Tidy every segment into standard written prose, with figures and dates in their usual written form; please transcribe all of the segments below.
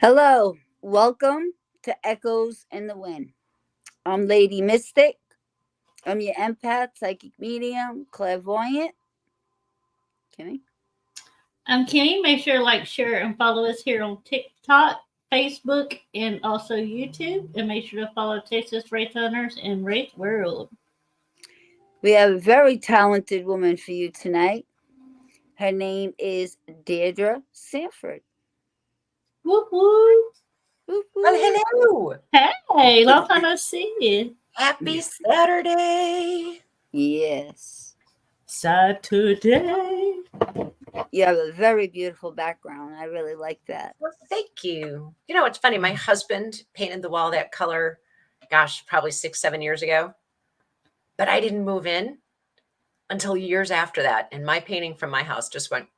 Hello, welcome to Echoes in the Wind. I'm Lady Mystic. I'm your empath, psychic medium, clairvoyant. Kimmy? I'm Kenny. Make sure to like, share, and follow us here on TikTok, Facebook, and also YouTube. And make sure to follow Texas Wraith Hunters and Wraith World. We have a very talented woman for you tonight. Her name is Deidre Sanford. Whoop whoop. Whoop, Well, whoop. hello. Hey, long time no see. Happy Saturday. Yes. Saturday. You have a very beautiful background. I really like that. Well, thank you. You know, it's funny. My husband painted the wall that color, gosh, probably 6-7 years ago. But I didn't move in until years after that. And my painting from my house just went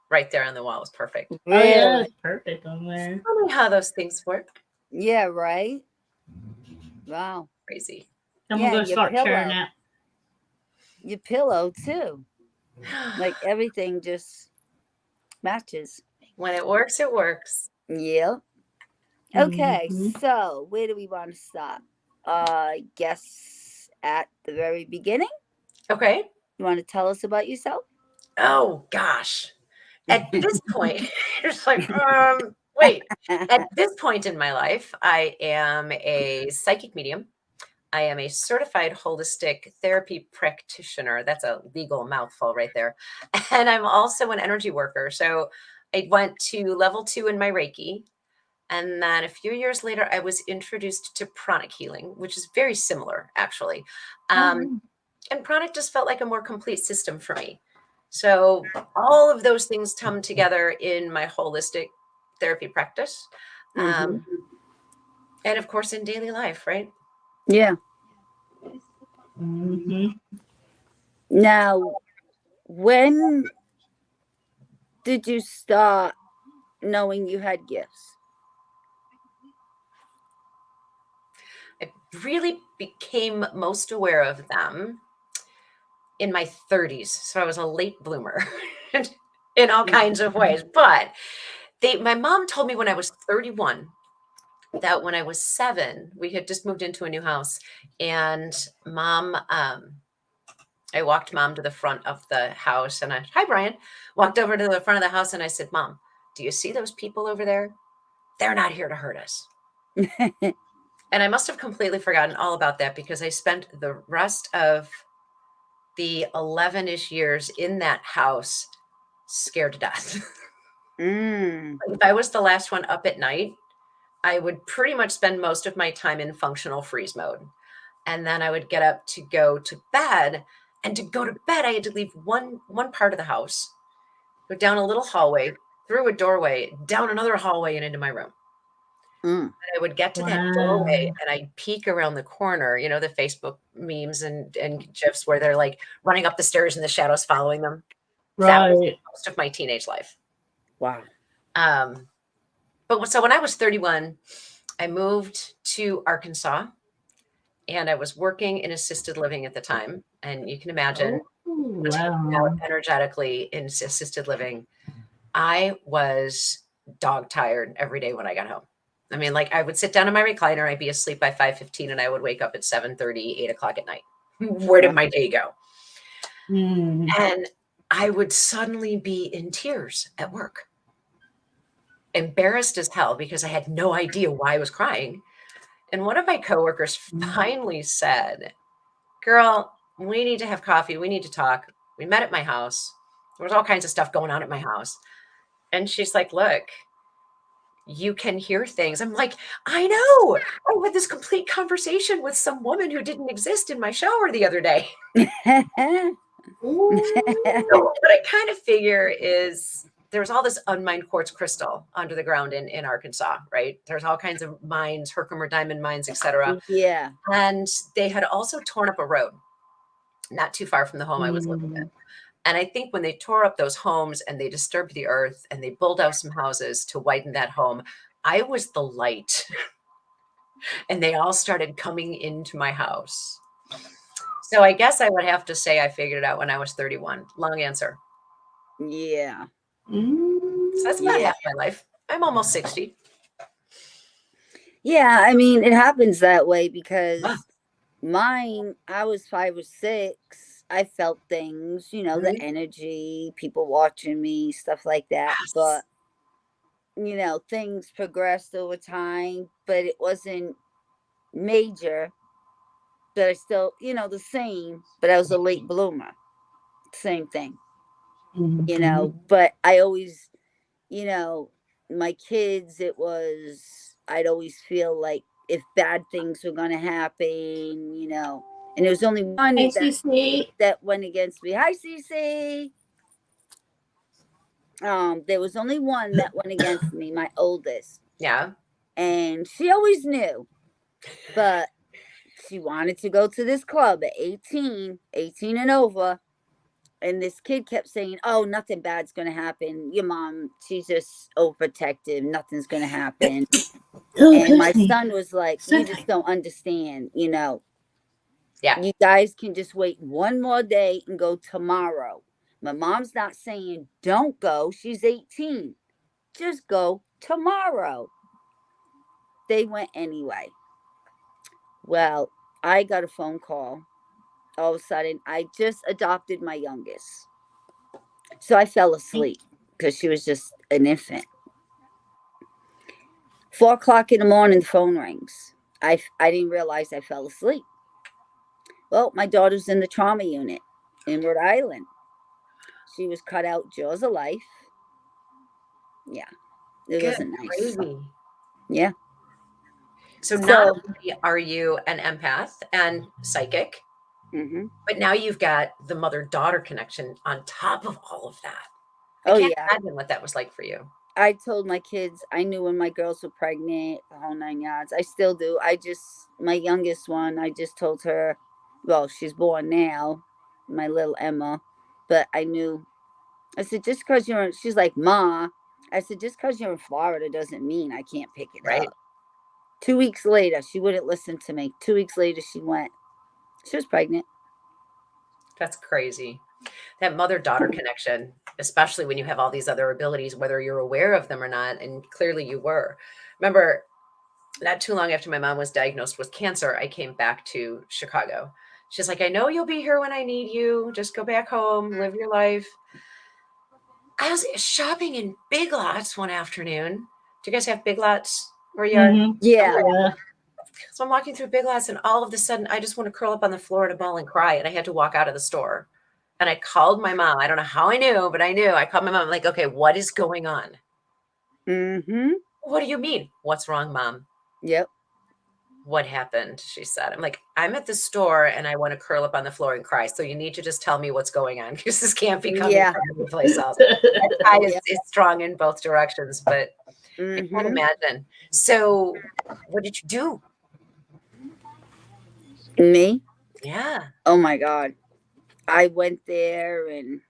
right there on the wall. It was perfect. Oh, yeah, Really? it's perfect on there. Funny how those things work. Yeah, right? Wow. Crazy. I'm Yeah, going to your start sharing pillow. that. Your pillow, too. Like everything just matches. When it works, it works. Yep. Okay, Mhm. so where do we want to start? Guess at the very beginning. Okay. You want to tell us about yourself? Oh, gosh. At this point, it's like, wait. At this point in my life, I am a psychic medium. I am a certified holistic therapy practitioner. That's a legal mouthful right there. And I'm also an energy worker. So I went to level 2 in my Reiki. And then a few years later, I was introduced to pranic healing, which is very similar, actually. And pranic just felt like a more complete system for me. So all of those things come together in my holistic therapy practice. Mhm. And of course, in daily life, right? Yeah. Mhm. Now, when did you start knowing you had gifts? I really became most aware of them in my 30s. So I was a late bloomer in all kinds of ways. But my mom told me when I was 31 that when I was 7, we had just moved into a new house, and I walked mom to the front of the house, and hi, Brian, walked over to the front of the house, and I said, Mom, do you see those people over there? They're not here to hurt us. And I must have completely forgotten all about that because I spent the rest of the 11-ish years in that house scared to death. If I was the last one up at night, I would pretty much spend most of my time in functional freeze mode. And then I would get up to go to bed. And to go to bed, I had to leave one part of the house, go down a little hallway, through a doorway, down another hallway, and into my room. And I would get to that doorway and I'd peek around the corner, you know, the Facebook memes and GIFs where they're like running up the stairs and the shadows following them. That was Right. most of my teenage life. Wow. But so when I was 31, I moved to Arkansas and I was working in assisted living at the time. And you can imagine Oh, just hanging wow. out energetically in assisted living. I was dog tired every day when I got home. I mean, like I would sit down in my recliner, I'd be asleep by 5:15 and I would wake up at 7:30, 8 o'clock at night. Where did my day go? And I would suddenly be in tears at work. Embarrassed as hell because I had no idea why I was crying. And one of my coworkers finally said, Girl, we need to have coffee. We need to talk. We met at my house. There was all kinds of stuff going on at my house. And she's like, Look, you can hear things. I'm like, I know. I had this complete conversation with some woman who didn't exist in my shower the other day. So what I kind of figure is there's all this unmined quartz crystal under the ground in Arkansas, right? There's all kinds of mines, Herkimer diamond mines, etc. Yeah. And they had also torn up a road not too far from the home I was living in. And I think when they tore up those homes and they disturbed the earth and they bulldozed some houses to widen that home, I was the light. And they all started coming into my house. So I guess I would have to say I figured it out when I was 31. Long answer. Yeah. So that's about half my life. I'm almost 60. Yeah, I mean, it happens that way Ah, because mine, I was 5 or 6. I felt things, the mhm. energy, people watching me, stuff like that. Yes. But, things progressed over time, but it wasn't major. But I still, the same, but I was a late bloomer. Same thing, Mm-hmm. but I always, you know, my kids, I'd always feel like if bad things were going to happen, and there was only one Hey, CC. that went against me. Hi, Cece. There was only one that went against me, my oldest, Yeah. and she always knew, but she wanted to go to this club at 18 and over. And this kid kept saying, "Oh, nothing bad's gonna happen. Your mom, she's just overprotective. Nothing's gonna happen." Oh, And my excuse me. son was like, "You just Something. don't understand. Yeah. You guys can just wait one more day and go tomorrow. My mom's not saying don't go. She's 18. Just go tomorrow." They went anyway. Well, I got a phone call. All of a sudden, I just adopted my youngest, so I fell asleep because she was just an infant. 4 o'clock in the morning, the phone rings. I didn't realize I fell asleep. Well, my daughter's in the trauma unit in Rhode Island. She was cut out jaws of life. Yeah, it Good wasn't nice. gravy. Yeah. So not So, only are you an empath and psychic, hmm but now you've got the mother-daughter connection on top of all of that. I oh can't yeah, imagine what that was like for you. I told my kids I knew when my girls were pregnant, the whole 9 yards. I still do. My youngest one, I just told her, well, she's born now, my little Emma, but I knew. I said, just because she's like, "Ma," I said, just because you're in Florida doesn't mean I can't pick it Right. up. 2 weeks later, she wouldn't listen to me. 2 weeks later, she went. She was pregnant. That's crazy. That mother-daughter connection, especially when you have all these other abilities, whether you're aware of them or not, and clearly you were. Remember, not too long after my mom was diagnosed with cancer, I came back to Chicago. She's like, "I know you'll be here when I need you. Just go back home, live your life." I was shopping in Big Lots one afternoon. Do you guys have Big Lots where you are? Mm-hmm. Yeah. Okay. Yeah. So I'm walking through Big Lots, and all of a sudden, I just want to curl up on the floor in a ball and cry. And I had to walk out of the store. And I called my mom. I don't know how I knew, but I knew. I called my mom. I'm like, "Okay, what is going on?" Mm-hmm. "What do you mean? What's wrong, Mom?" Yep. "What happened?" she said. I'm like, "I'm at the store and I want to curl up on the floor and cry. So you need to just tell me what's going on because this can't be coming Yeah. from anyplace else." That tie is, Yeah. is strong in both directions, but I can't Mm-hmm. imagine. So what did you do? Me? Yeah. Oh my God. I went there, and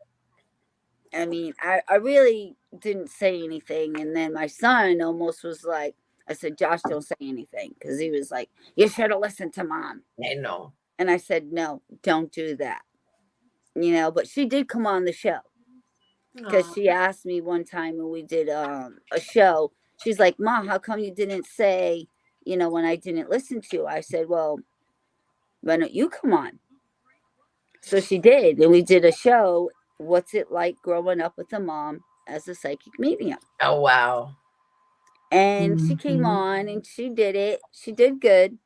I mean, I really didn't say anything. And then my son almost was like, I said, "Josh, don't say anything." Because he was like, "You should have listened to Mom." I know. And I said, "No, don't do that." But she did come on the show because Oh, she asked me one time when we did a show. She's like, "Ma, how come you didn't say, when I didn't listen to you?" I said, "Well, why don't you come on?" So she did. And we did a show. What's it like growing up with a mom as a psychic medium? oh wow. And she came Mm-hmm. on and she did it. She did good.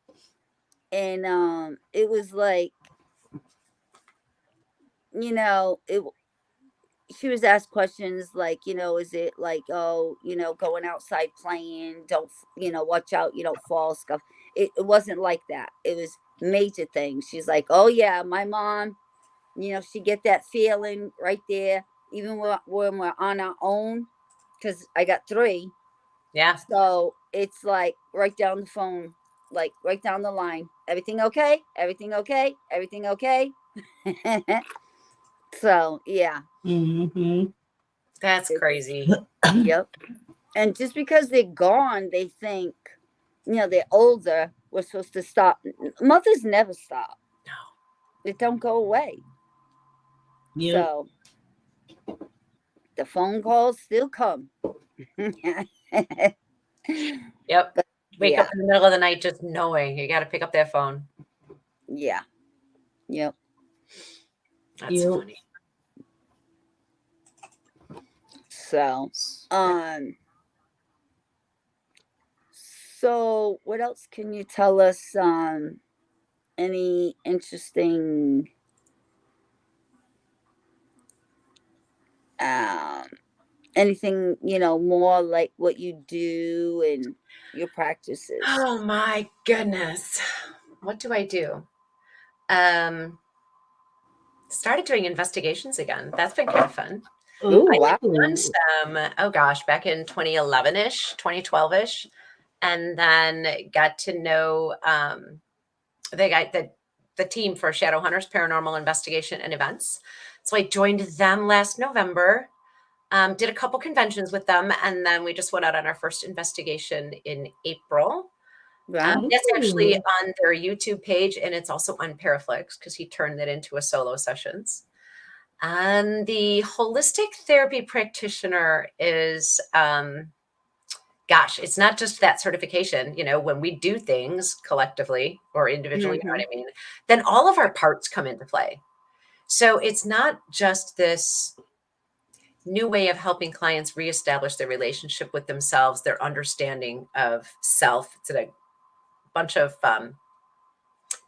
And it was like, it she was asked questions like, is it like, oh, going outside playing, don't, watch out, you don't fall, stuff. It wasn't like that. It was major things. She's like, "Oh yeah, my mom, she get that feeling right there, even when we're on our own, because I got three. Yeah. So it's like right down the phone, like right down the line. Everything okay? Everything okay? Everything okay?" So yeah, Mm-hmm. That's it's crazy. yep. And just because they're gone, they think, they're older. We're supposed to stop. Mothers never stop. No. It don't go away. Yep. So the phone calls still come. Yep. Wake up in the middle of the night just knowing you got to pick up that phone. Yeah. Yep. That's Yep. funny. So what else can you tell us? Any interesting anything, more like what you do and your practices? Oh my goodness. What do I do? Started doing investigations again. That's been kind of fun. Ooh, I wow. had done some, oh gosh, back in 2011-ish, 2012-ish, and then got to know they got the team for Shadow Hunters Paranormal Investigation and Events. So I joined them last November, did a couple conventions with them, and then we just went out on our first investigation in April. Wow. That's actually Ooh. on their YouTube page, and it's also on Paraflix because he turned it into a solo sessions. And the holistic therapy practitioner is, gosh, it's not just that certification. When we do things collectively or individually, you know what I mean, then all of our parts come into play. So it's not just this new way of helping clients reestablish their relationship with themselves, their understanding of self. It's a bunch of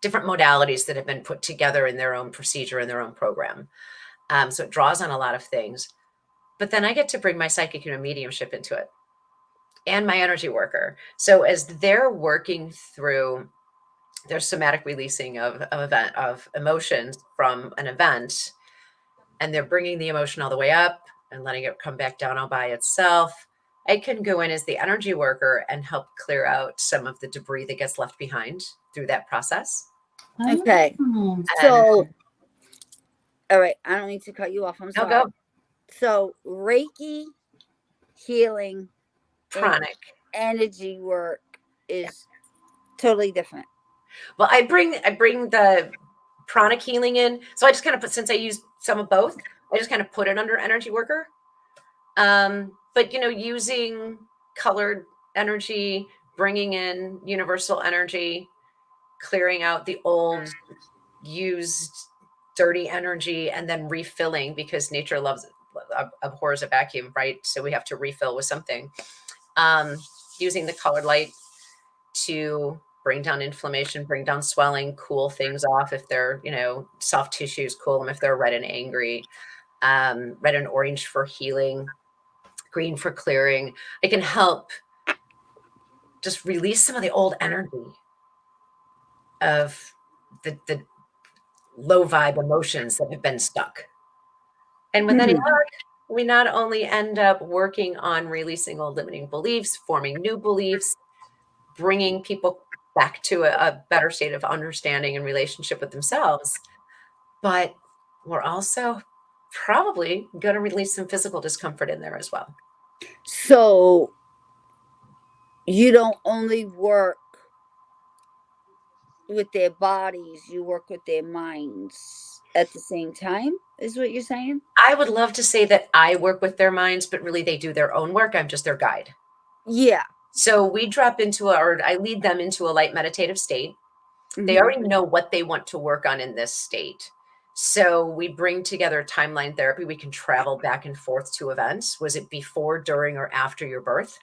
different modalities that have been put together in their own procedure and their own program. So it draws on a lot of things. But then I get to bring my psychic and mediumship into it and my energy worker. So as they're working through their somatic releasing of emotions from an event, and they're bringing the emotion all the way up and letting it come back down all by itself, I can go in as the energy worker and help clear out some of the debris that gets left behind through that process. Okay. Oh. So, all right, I don't need to cut you off. I'm sorry. Go. So, Reiki healing and Pranic. energy work is totally different. Well, I bring the pranic healing in. So I just kind of put, since I use some of both, I just kind of put it under energy worker. But using colored energy, bringing in universal energy, clearing out the old used dirty energy, and then refilling, because nature abhors a vacuum, right? So we have to refill with something. Using the colored light to bring down inflammation, bring down swelling, cool things off if they're, soft tissues, cool them if they're red and angry, red and orange for healing, green for clearing. It can help just release some of the old energy of the low vibe emotions that have been stuck. And with any luck, we not only end up working on releasing old limiting beliefs, forming new beliefs, bringing people back to a better state of understanding and relationship with themselves, but we're also probably going to release some physical discomfort in there as well. So, you don't only work with their bodies, you work with their minds at the same time, is what you're saying? I would love to say that I work with their minds, but really they do their own work. I'm just their guide. Yeah. So we drop into I lead them into a light meditative state. They already know what they want to work on in this state. So we bring together timeline therapy. We can travel back and forth to events. Was it before, during, or after your birth?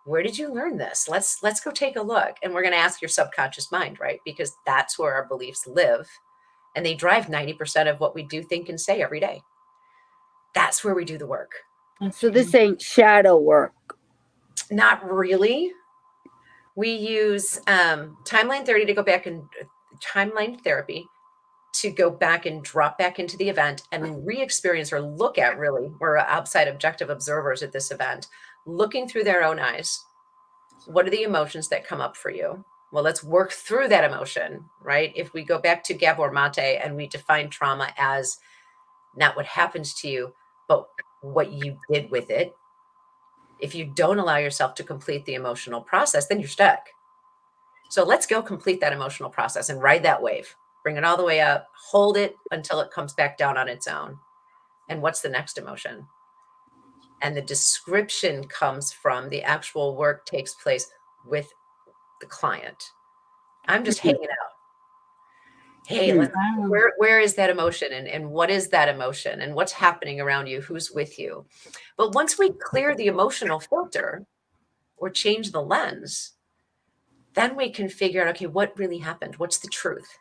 Where did you learn this? Let's go take a look. And we're going to ask your subconscious mind, right? Because that's where our beliefs live. And they drive 90% of what we do, think, and say every day. That's where we do the work. So this ain't shadow work. Not really. We use timeline therapy to go back and timeline therapy to go back and drop back into the event and re-experience or look at, really, we're outside objective observers at this event, looking through their own eyes. What are the emotions that come up for you? Well, let's work through that emotion, right? If we go back to Gabor Mate and we define trauma as not what happens to you, but what you did with it. If you don't allow yourself to complete the emotional process, then you're stuck. So let's go complete that emotional process and ride that wave. Bring it all the way up, hold it until it comes back down on its own. And what's the next emotion? And the description comes from the actual work takes place with the client. I'm just hanging out. Hey, Wow. where is that emotion, and what is that emotion, and what's happening around you? Who's with you? But once we clear the emotional filter or change the lens, then we can figure out, okay, what really happened? What's the truth?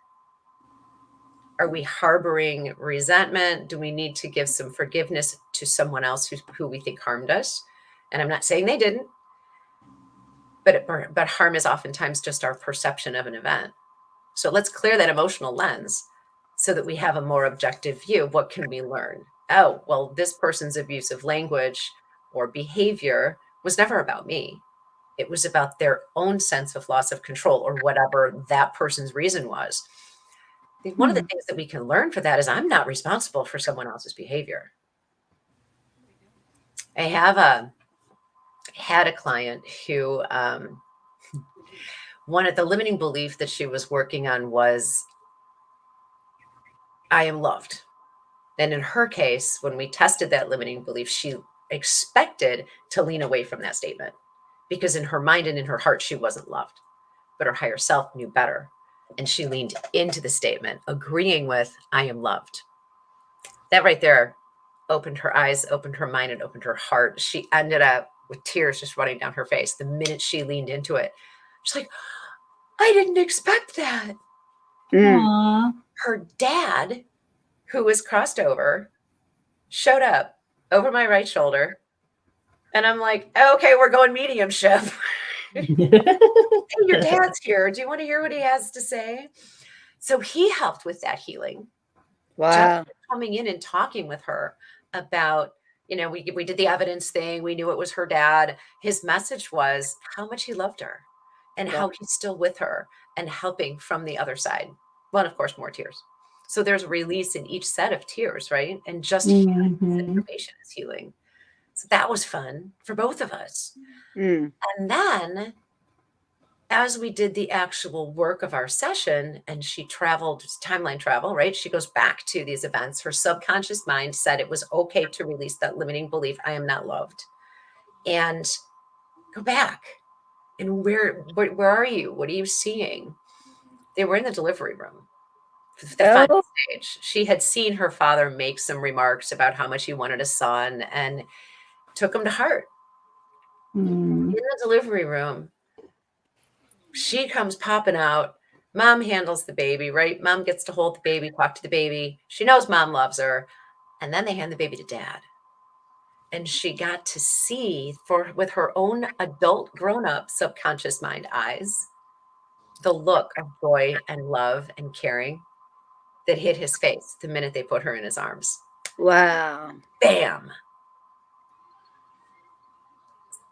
Are we harboring resentment? Do we need to give some forgiveness to someone else who we think harmed us? And I'm not saying they didn't, but harm is oftentimes just our perception of an event. So let's clear that emotional lens so that we have a more objective view of what can we learn. Oh, well, this person's abusive language or behavior was never about me. It was about their own sense of loss of control or whatever that person's reason was. I think one of the things that we can learn for that is I'm not responsible for someone else's behavior. I have had a client who one of the limiting belief that she was working on was, I am loved. And in her case, when we tested that limiting belief, she expected to lean away from that statement because in her mind and in her heart, she wasn't loved, but her higher self knew better. And she leaned into the statement, agreeing with, I am loved. That right there opened her eyes, opened her mind, and opened her heart. She ended up with tears just running down her face the minute she leaned into it. She's like, I didn't expect that. Aw. Her dad, who was crossed over, showed up over my right shoulder. And I'm like, okay, we're going mediumship. Hey, your dad's here. Do you want to hear what he has to say? So he helped with that healing. Wow. Just coming in and talking with her about, we did the evidence thing. We knew it was her dad. His message was how much he loved her and how he's still with her and helping from the other side. Well, and of course, more tears. So there's release in each set of tears, right? And just hearing this information is healing. So that was fun for both of us. Mm. And then as we did the actual work of our session and she traveled, timeline travel, right? She goes back to these events. Her subconscious mind said it was okay to release that limiting belief, I am not loved. And go back. And where are you? What are you seeing? They were in the delivery room. The final stage. She had seen her father make some remarks about how much he wanted a son and took him to heart. In the delivery room, she comes popping out. Mom handles the baby, right? Mom gets to hold the baby, talk to the baby. She knows mom loves her. And then they hand the baby to dad. And she got to see with her own adult grown-up subconscious mind eyes, the look of joy and love and caring that hit his face the minute they put her in his arms. Wow. Bam.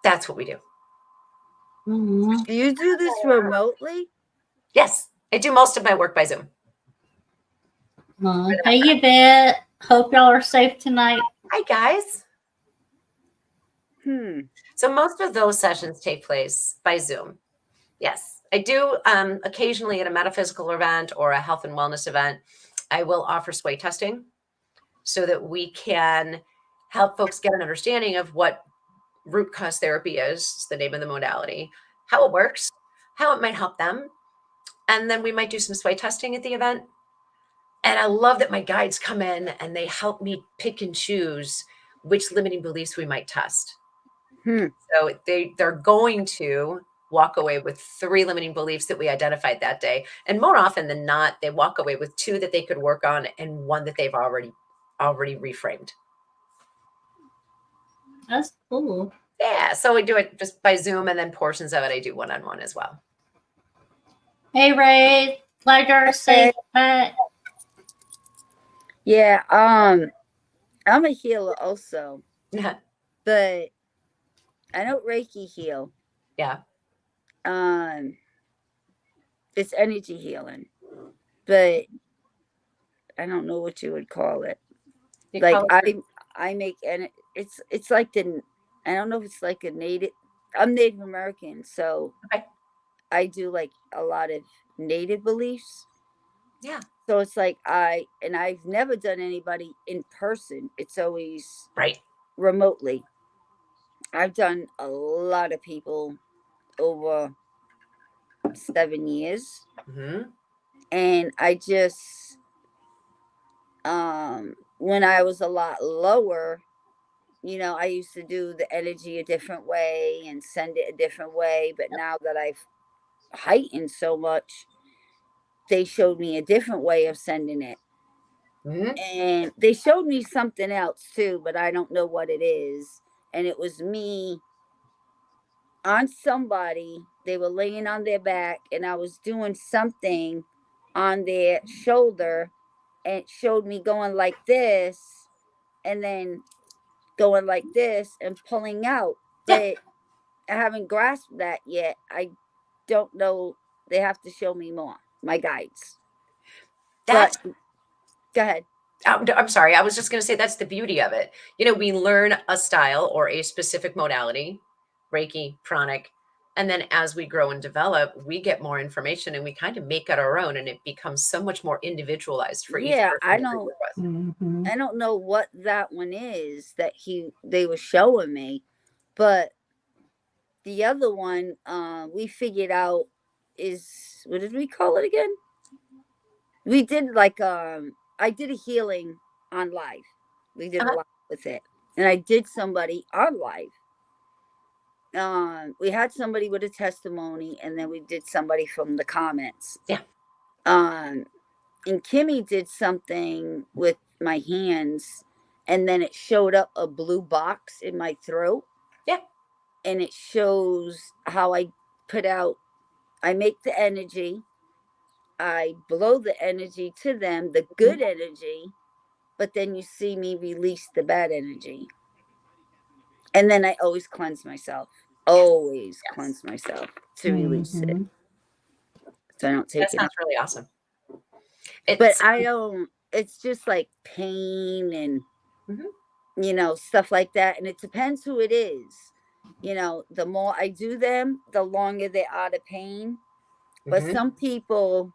That's what we do. Do you do this remotely? Yes, I do most of my work by Zoom. Hey, Yvette. Hope y'all are safe tonight. Hi, guys. So most of those sessions take place by Zoom. Yes, I do occasionally at a metaphysical event or a health and wellness event, I will offer sway testing so that we can help folks get an understanding of what root cause therapy is, the name of the modality, how it works, how it might help them. And then we might do some sway testing at the event. And I love that my guides come in and they help me pick and choose which limiting beliefs we might test. So they're going to walk away with 3 limiting beliefs that we identified that day. And more often than not, they walk away with 2 that they could work on and 1 that they've already reframed. That's cool. Yeah. So we do it just by Zoom, and then portions of it I do one-on-one as well. Hey, Ray. Glad you're safe. Yeah. I'm a healer also. Yeah. But I don't Reiki heal. Yeah. It's energy healing, but I don't know what you would call it. I make, and it's like I don't know if it's like I'm Native American, so I do like a lot of Native beliefs. Yeah. So it's like I've never done anybody in person. It's always remotely. I've done a lot of people over 7 years. Mm-hmm. And I just, when I was a lot lower, you know, I used to do the energy a different way and send it a different way. But now that I've heightened so much, they showed me a different way of sending it. Mm-hmm. And they showed me something else too, but I don't know what it is. And it was me on somebody. They were laying on their back, and I was doing something on their shoulder, and it showed me going like this and then going like this and pulling out. Yeah. But I haven't grasped that yet. I don't know. They have to show me more, my guides. That's But go ahead. I'm sorry. I was just going to say that's the beauty of it. You know, we learn a style or a specific modality, Reiki, pranic, and then as we grow and develop, we get more information and we kind of make it our own, and it becomes so much more individualized for each Yeah, person I that we don't. work with. Mm-hmm. I don't know what that one is that they were showing me, but the other one we figured out is, what did we call it again? We did like I did a healing on live. We did a Uh-huh. lot with it, and I did somebody on live. We had somebody with a testimony, and then we did somebody from the comments. Yeah. And Kimmy did something with my hands, and then it showed up a blue box in my throat. Yeah. And it shows how I put out, I make the energy, I blow the energy to them, the good energy, but then you see me release the bad energy. And then I always cleanse myself, always Yes. cleanse myself to release it. Mm-hmm. So I don't That take it sounds out. really awesome. But It's I don't, it's just like pain and, Mhm. you know, stuff like that. And it depends who it is. You know, the more I do them, the longer they're out of pain. But Mhm. some people,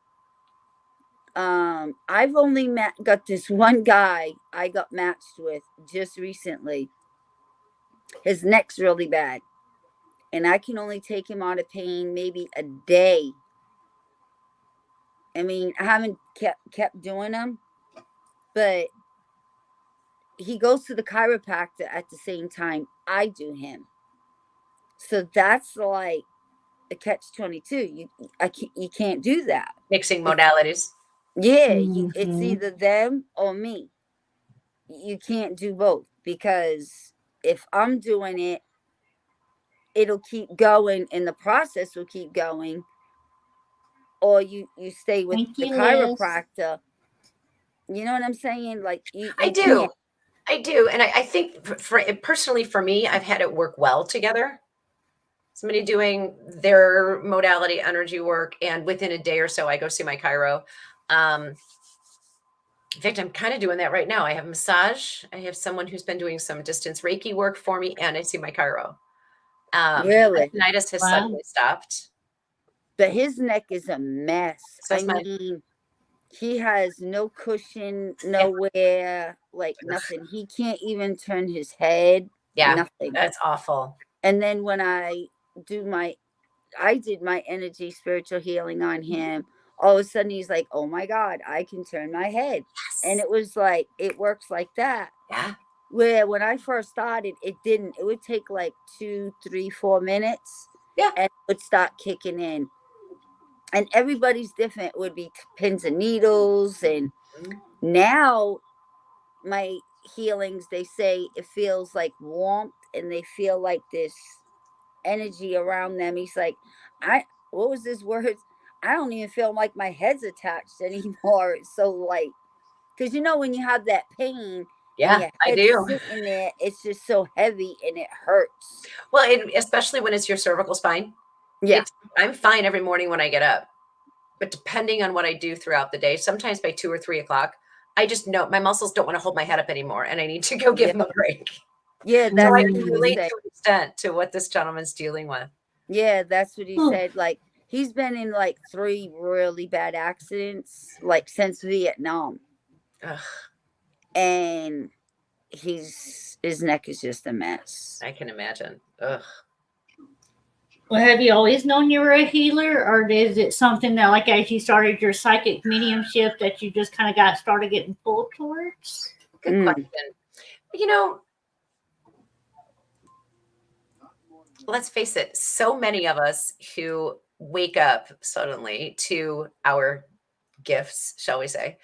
I've only got this one guy I got matched with just recently. His neck's really bad, and I can only take him out of pain maybe a day. I mean, I haven't kept doing them, but he goes to the chiropractor at the same time I do him. So that's like a catch-22. You can't do that. Mixing If, modalities. yeah, it's Mm-hmm. either them or me. You can't do both, because if I'm doing it, it'll keep going and the process will keep going, or you stay with Thank the you, Liz. chiropractor. You know what I'm saying? Like I you do. can't. I do. And I think personally for me, I've had it work well together. Somebody doing their modality energy work, and within a day or so, I go see my chiro. In fact, I'm kind of doing that right now. I have massage. I have someone who's been doing some distance Reiki work for me, and I see my chiro. My Really. tinnitus has Wow. suddenly stopped. But his neck is a mess. So I is mine. mean, he has no cushion nowhere, like nothing. He can't even turn his head, Yeah, nothing. that's awful. And then when do my I did my energy spiritual healing on him, all of a sudden he's like, oh my God, I can turn my head. And Yes. it was like, it works like that. Yeah. Where when I first started, it didn't. It would take like 2, 3, 4 minutes, Yeah. and it would start kicking in. And everybody's different. It would be pins and needles. And Mhm. now my healings, they say it feels like warmth, and they feel like this energy around them. He's like, what was this word? I don't even feel like my head's attached anymore. It's so light. Because you know, when you have that pain and Yeah, your I head's do. sitting there, it's just so heavy and it hurts. Well, especially when it's your cervical spine. Yeah. I'm fine every morning when I get up, but depending on what I do throughout the day, sometimes by 2 or 3 o'clock, I just know my muscles don't want to hold my head up anymore, and I need to go give Yeah. them a break. Yeah, So that's I what can he Mm. relate said. to an extent to what this gentleman's dealing with. Yeah, that's what he Oh, said. Like, he's been in like 3 really bad accidents, like since Vietnam. Ugh, And his neck is just a mess. I can imagine. Ugh. Well, have you always known you were a healer, or is it something that, like, as you started your psychic mediumship, that you just kind of got started getting pulled towards? Good question. You know, let's face it, so many of us who wake up suddenly to our gifts, shall we say,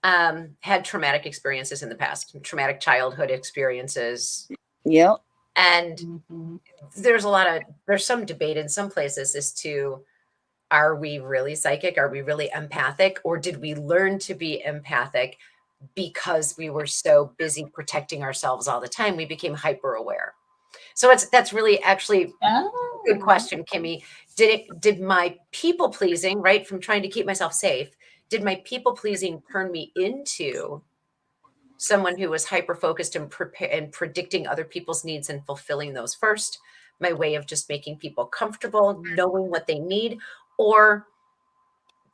had traumatic experiences in the past, traumatic childhood experiences. Yep. And Mm-hmm. there's some debate in some places as to, are we really psychic? Are we really empathic? Or did we learn to be empathic because we were so busy protecting ourselves all the time? We became hyper aware. So that's really actually Oh. good question, Kimmy. Did my people pleasing, right, from trying to keep myself safe, did my people pleasing turn me into someone who was hyper focused and predicting other people's needs and fulfilling those first? My way of just making people comfortable, knowing what they need, or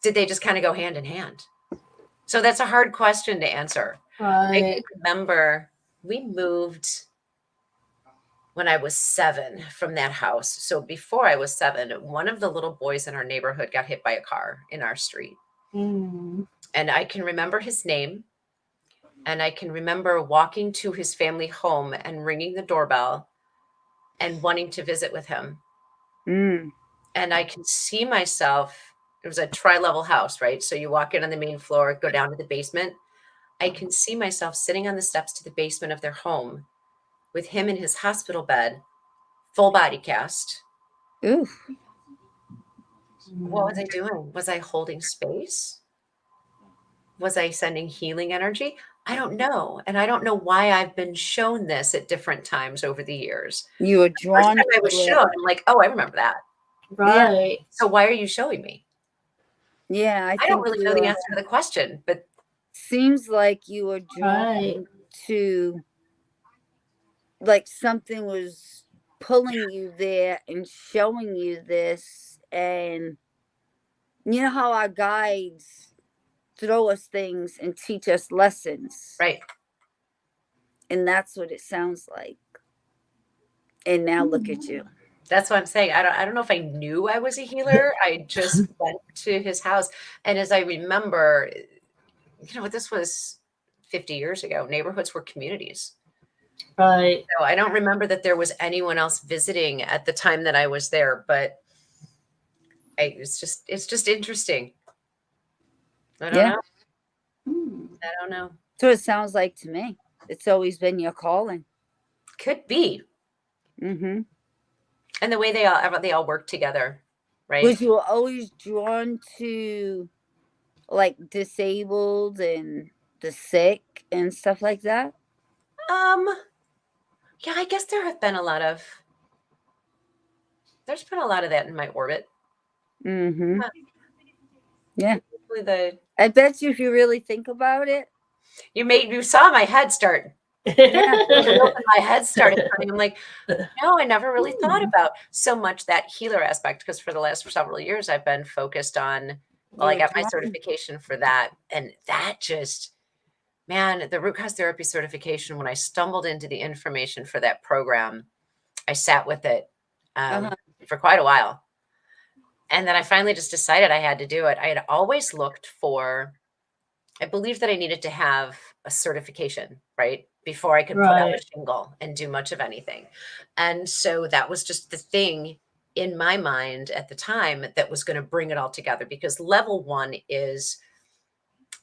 did they just kind of go hand in hand? So that's a hard question to answer. I Right. remember we moved when I was 7 from that house. So before I was 7, one of the little boys in our neighborhood got hit by a car in our street. Mm. And I can remember his name. And I can remember walking to his family home and ringing the doorbell and wanting to visit with him. Mm. And I can see myself, it was a tri-level house, right? So you walk in on the main floor, go down to the basement. I can see myself sitting on the steps to the basement of their home with him in his hospital bed, full body cast. Oof. What was I doing? Was I holding space? Was I sending healing energy? I don't know. And I don't know why I've been shown this at different times over the years. You were First drawn time I was to it. shown, I'm like, oh, I remember that. Right. So why are you showing me? Yeah, I I don't think really know the answer to the question, but seems like you were drawn Right. to, like something was pulling you there and showing you this. And you know how our guides throw us things and teach us lessons, right. and that's what it sounds like. And now look at you. That's what I'm saying. I don't know if I knew I was a healer. I just went to his house. And as I remember, this was 50 years ago. Neighborhoods were communities. Right. So I don't remember that there was anyone else visiting at the time that I was there, but it's just interesting. I don't know. I don't know. So it sounds like to me. It's always been your calling. Could be. Mm-hmm. And the way they all work together, right? Was you always drawn to like disabled and the sick and stuff like that? Yeah, I guess there's been a lot of that in my orbit. Mm-hmm. Yeah. The I bet you if you really think about it. you saw my head start. Yeah. My head started turning. I'm like, no, I never really thought about so much that healer aspect, because for the last several years I've been focused on, well, I got my certification for that. And that just, man, the root cause therapy certification, when I stumbled into the information for that program, I sat with it for quite a while. And then I finally just decided I had to do it. I had always looked for, I believed that I needed to have a certification, right? Before I could put out a shingle and do much of anything. And so that was just the thing in my mind at the time that was going to bring it all together, because level 1 is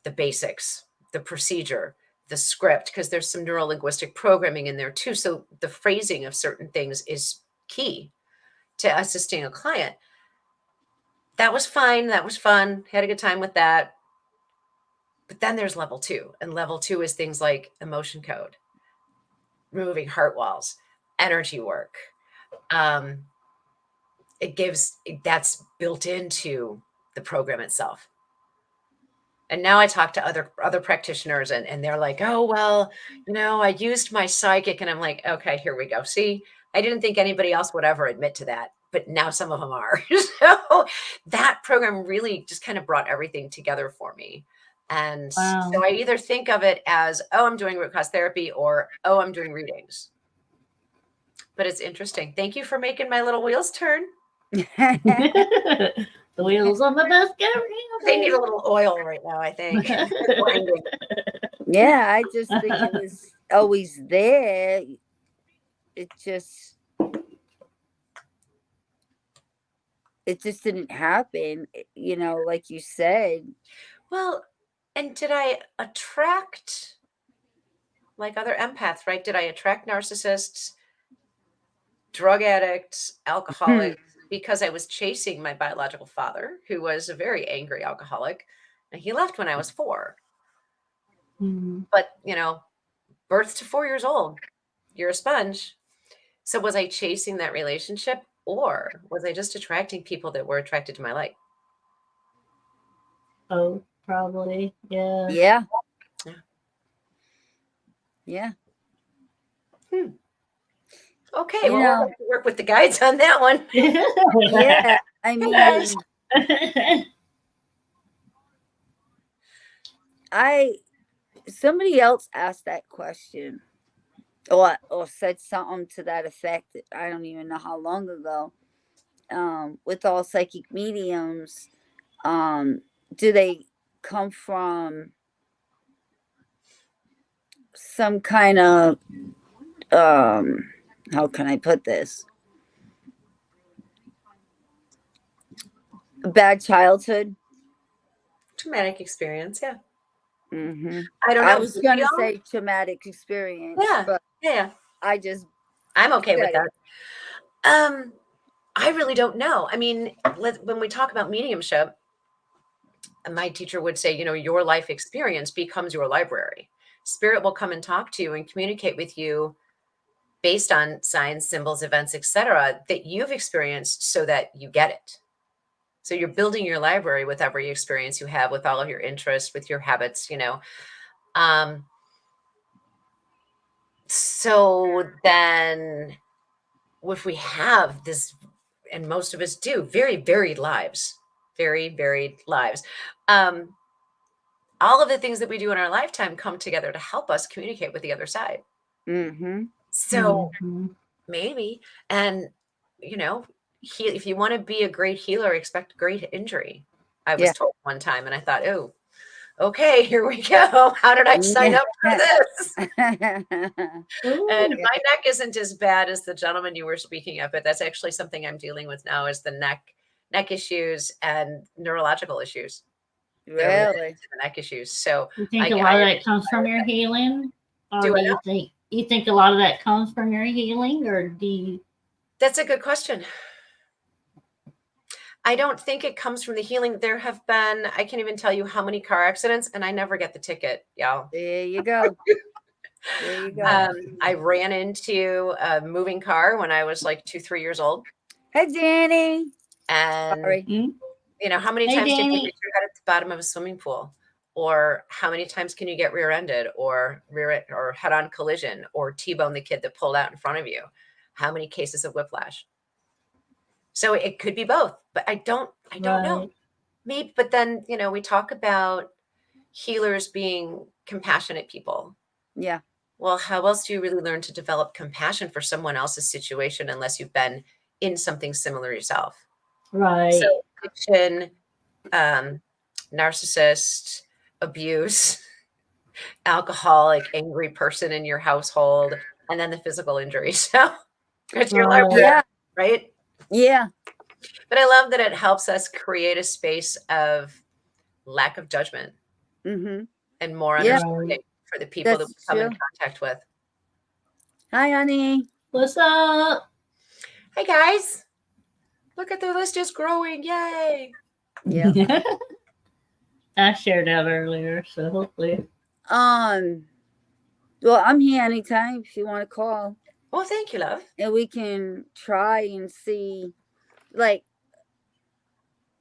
the basics, the procedure, the script, because there's some neuro-linguistic programming in there too. So the phrasing of certain things is key to assisting a client. That was fine. That was fun. Had a good time with that. But then there's level 2. And level 2 is things like emotion code, removing heart walls, energy work. That's built into the program itself. And now I talk to other practitioners and they're like, oh, well, I used my psychic. And I'm like, okay, here we go. See, I didn't think anybody else would ever admit to that, but now some of them are. So that program really just kind of brought everything together for me. And so I either think of it as, oh, I'm doing root cause therapy, or, oh, I'm doing readings. But it's interesting. Thank you for making my little wheels turn. The wheels on the bus go round. They need a little oil right now, I think. Blinding. Yeah, I just think it was always there. It just didn't happen, like you said. Well, and did I attract, like other empaths, right? Did I attract narcissists, drug addicts, alcoholics, because I was chasing my biological father, who was a very angry alcoholic, and he left when I was 4. Mhm. But, birth to 4 years old, you're a sponge. So was I chasing that relationship, or was I just attracting people that were attracted to my light? Oh, probably. Yeah. Yeah. Yeah. Yeah. Okay, You well, we'll know, have to work with the guides on that one. yeah, I mean, Yes. somebody else asked that question, or said something to that effect. I don't even know how long ago. With all psychic mediums, do they come from some kind of how can I put this? Bad childhood? Traumatic experience, yeah. Mm-hmm. I don't I know. was Do gonna we all? say traumatic experience, Yeah, but yeah. I just I'm okay with said that. I really don't know. I mean, when we talk about mediumship, my teacher would say, your life experience becomes your library. Spirit will come and talk to you and communicate with you based on signs, symbols, events, etc., that you've experienced, so that you get it. So you're building your library with every experience you have, with all of your interests, with your habits. So then, if we have this, and most of us do, very varied lives, very varied lives, all of the things that we do in our lifetime come together to help us communicate with the other side. mm-hmm. So Mhm. maybe, and if you want to be a great healer, expect great injury. I was Yeah. told one time, and I thought, oh, okay, here we go. How did I sign up for this? Ooh. And my neck isn't as bad as the gentleman you were speaking of, but that's actually something I'm dealing with now, is the neck issues and neurological issues that are related Really? to the neck issues. So You think I a lot of that comes from your healing, or Do do I you think a lot of that comes from your healing, or do you? That's a good question. I don't think it comes from the healing. There have been, I can't even tell you how many car accidents, and I never get the ticket, y'all. There you go. There you go. I ran into a moving car when I was like 2-3 years old. Hey, Danny. And Sorry. how many Hey, times do you Danny. hit your head at the bottom of a swimming pool? Or how many times can you get rear-ended, or head-on collision, or T-bone the kid that pulled out in front of you? How many cases of whiplash? So it could be both, but I don't know. Right. Maybe, but then, we talk about healers being compassionate people. Yeah. Well, how else do you really learn to develop compassion for someone else's situation unless you've been in something similar yourself? Right. So addiction, narcissist, abuse, alcoholic, angry person in your household, and then the physical injury. So it's your library, Yeah. right? Yeah. But I love that it helps us create a space of lack of judgment Mm-hmm. and more Yeah. understanding for the people that we That's come in true. contact with. Hi, honey. What's up? Hey guys, look at the list is growing. Yay. Yeah. I shared out earlier, so hopefully. Well, I'm here anytime if you want to call. Well, thank you, love. And we can try and see, like,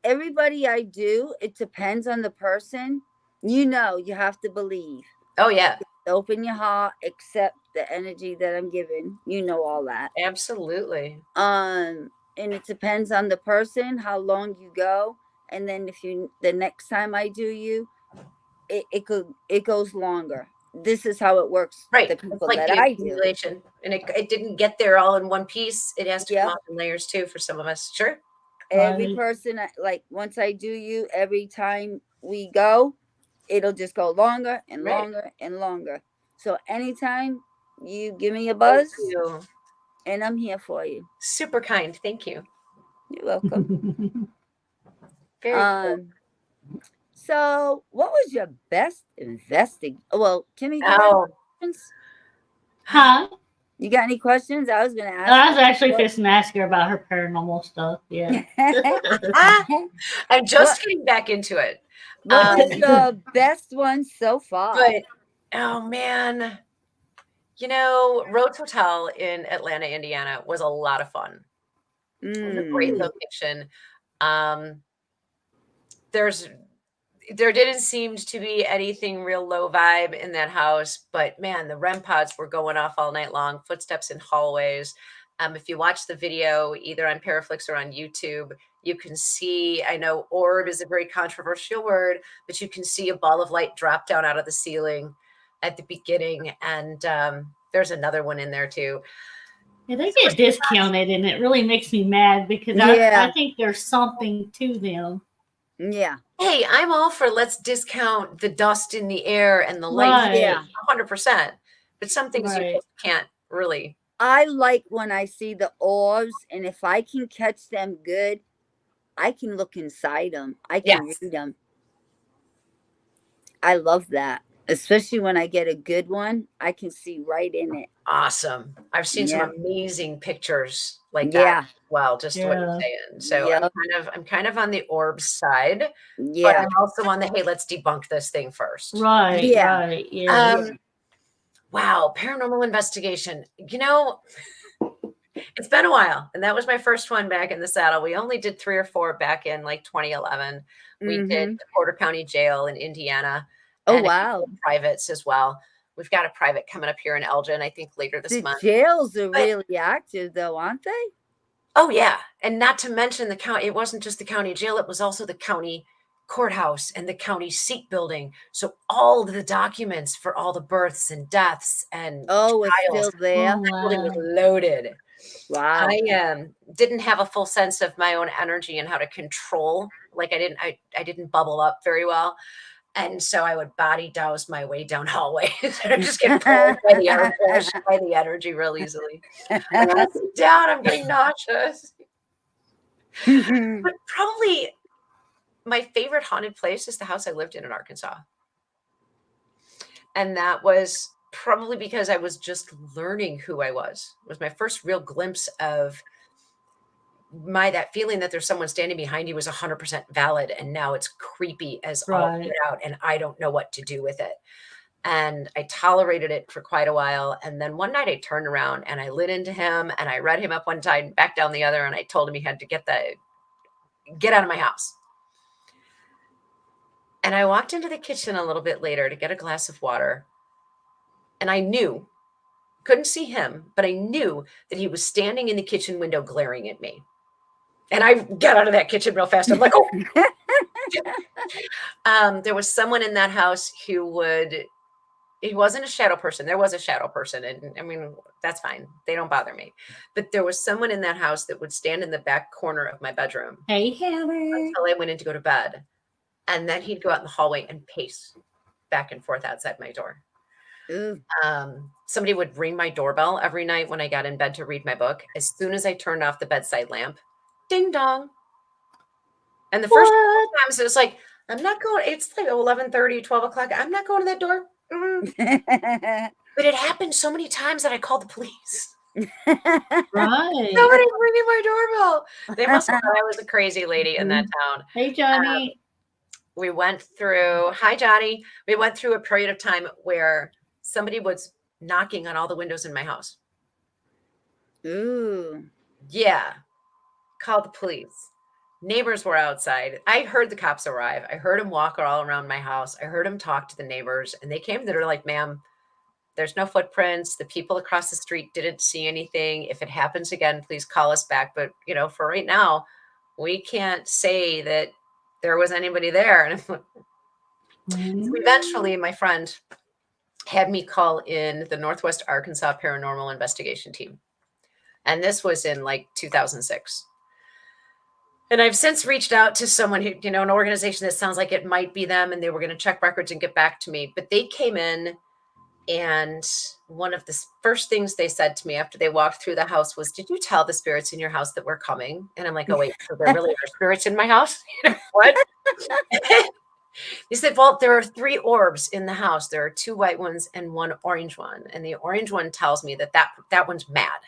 everybody I do, it depends on the person. You have to believe. Oh yeah, Open your heart, accept the energy that I'm giving. You know all that. absolutely. And it depends on the person, how long you go. And then the next time I do you, it goes longer. This is how it works. Right. The It's people like that the I do. accumulation, and it didn't get there all in one piece. It has to come Yeah. off in layers too for some of us. Sure. every Right. person, like once I do you, every time we go, it'll just go longer and Right. longer and longer. So anytime you give me a Thank buzz, you. and I'm here for you. Super kind. Thank you. You're welcome. Very cool. So what was your best investing? Well, Kimmy, do you have Oh, questions? Huh? You got any questions? I was gonna ask I you. was actually What, fixing to ask her about her paranormal stuff. Yeah. I'm what just getting back into it. what was your best one so far? But oh man, you know, Rhodes Hotel in Atlanta, Indiana was a lot of fun. It was a great Mm. location. Um, there's there didn't seem to be anything real low vibe in that house, but man, the REM pods were going off all night long, footsteps in hallways. If you watch the video either on Paraflix or on YouTube, you can see, I know orb is a very controversial word, but you can see a ball of light drop down out of the ceiling at the beginning. And there's another one in there too. Yeah, they get discounted, and it really makes me mad because I Yeah, think there's something to them. yeah, Hey, I'm all for let's discount the dust in the air and the light yeah. Right. 100%. But some things you Right. just can't really. I like when I see the orbs, and if I can catch them good, I can look inside them. I can Yes. read them. I love that, especially when I get a good one. I can see right in it. Awesome. I've seen some Yeah, amazing pictures like that yeah, as well, just what you're Yeah. saying. So yep, I'm kind of on the orb side, but yeah, I'm also on the hey, let's debunk this thing first. Right. yeah, Right. Yeah. yeah. Um, wow, paranormal investigation. You know, it's been a while, and that was my first one back in the saddle. We only did 3 or 4 back in like 2011. We did Mm-hmm. the Porter County Jail in Indiana Oh and a couple wow, of privates as well. We've got a private coming up here in Elgin, I think later this the month. jails are But really active, though, aren't they? oh yeah, and not to mention the county. It wasn't just the county jail; it was also the county courthouse and the county seat building. So all of the documents for all the births and deaths and Oh, it's trials, still there. Oh that building was wow. loaded. Wow. I didn't have a full sense of my own energy and how to control. Like I didn't bubble up very well. And so I would body douse my way down hallways or just get pulled by the or pushed by the energy real easily. And I sit down, I'm getting nauseous. But probably my favorite haunted place is the house I lived in Arkansas. And that was probably because I was just learning who I was. It was my first real glimpse of that feeling that there's someone standing behind you was 100% valid, and now it's creepy as all get Right. out, and I don't know what to do with it. And I tolerated it for quite a while, and then one night I turned around and I lit into him, and I read him up one side and back down the other, and I told him he had to get out of my house. And I walked into the kitchen a little bit later to get a glass of water, and I knew, couldn't see him, but I knew that he was standing in the kitchen window glaring at me. And I got out of that kitchen real fast. I'm like, oh. There was someone in that house he wasn't a shadow person. There was a shadow person. And I mean, that's fine. They don't bother me. But there was someone in that house that would stand in the back corner of my bedroom Hey, Howard. until I went in to go to bed. And then he'd go out in the hallway and pace back and forth outside my door. Ooh. Somebody would ring my doorbell every night when I got in bed to read my book. As soon as I turned off the bedside lamp, ding dong. And the first What? times it was like, I'm not going, it's like 11:30, 12 o'clock. I'm not going to that door. But it happened so many times that I called the police. Right. Nobody's ringing my doorbell. They must have thought I was a crazy lady in that town. Hey, Johnny. We went through, hi, Johnny. We went through a period of time where somebody was knocking on all the windows in my house. Ooh. Yeah. Called the police. Neighbors were outside. I heard the cops arrive. I heard them walk all around my house. I heard them talk to the neighbors, and they came. They're like, ma'am, there's no footprints. The people across the street didn't see anything. If it happens again, please call us back. But, for right now, we can't say that there was anybody there. And so eventually, my friend had me call in the Northwest Arkansas Paranormal Investigation Team. And this was in like 2006. And I've since reached out to someone who, an organization that sounds like it might be them, and they were going to check records and get back to me. But they came in, and one of the first things they said to me after they walked through the house was, "Did you tell the spirits in your house that we're coming?" And I'm like, "Oh, wait, so there really are spirits in my house?" What? They said, "Well, there are 3 orbs in the house. There are 2 white ones and 1 orange one. And the orange one tells me that one's mad.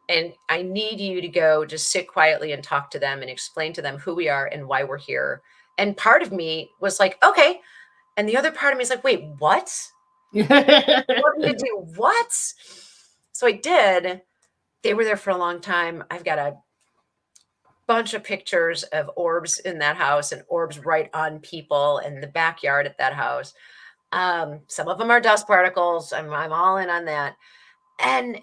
And I need you to go just sit quietly and talk to them and explain to them who we are and why we're here." And part of me was like, okay. And the other part of me is like, wait, what? You want me to do what? So I did. They were there for a long time. I've got a bunch of pictures of orbs in that house and orbs right on people in the backyard at that house. Some of them are dust particles. I'm all in on that. And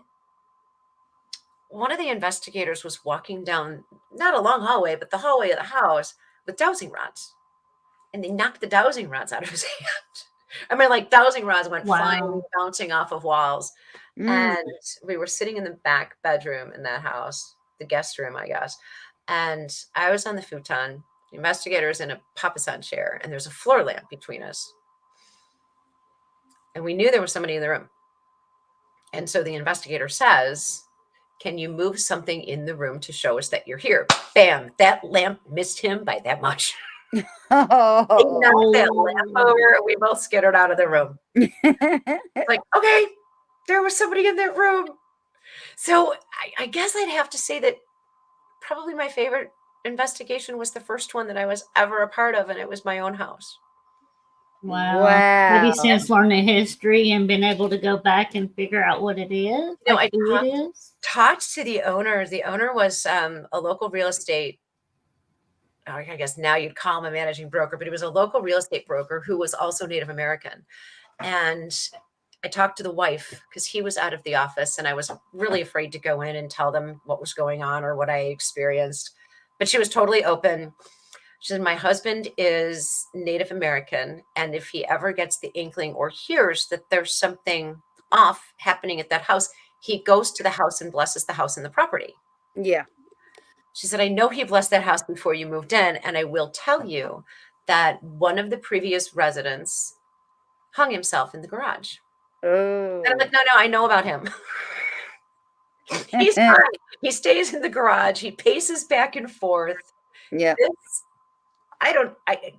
one of the investigators was walking down, not a long hallway, but the hallway of the house with dowsing rods. And they knocked the dowsing rods out of his hand. I mean, like dowsing rods went flying, bouncing off of walls. And we were sitting in the back bedroom in that house, the guest room, I guess. And I was on the futon. The investigator is in a papasan chair, and there's a floor lamp between us. And we knew there was somebody in the room. And so the investigator says, "Can you move something in the room to show us that you're here?" Bam, that lamp missed him by that much. Oh. He knocked that lamp over. We both skittered out of the room. Like, okay, there was somebody in that room. So I guess I'd have to say that probably my favorite investigation was the first one that I was ever a part of, and it was my own house. Wow. Have you since learned the history and been able to go back and figure out what it is? I talked to the owner. The owner was a local real estate, I guess now you'd call him a managing broker, but he was a local real estate broker who was also Native American. And I talked to the wife because he was out of the office, and I was really afraid to go in and tell them what was going on or what I experienced. But she was totally open. She said, "My husband is Native American, and if he ever gets the inkling or hears that there's something off happening at that house, he goes to the house and blesses the house and the property." Yeah. She said, "I know he blessed that house before you moved in, and I will tell you that one of the previous residents hung himself in the garage." Oh. And I'm like, no, I know about him. He's fine. He stays in the garage. He paces back and forth. Yeah.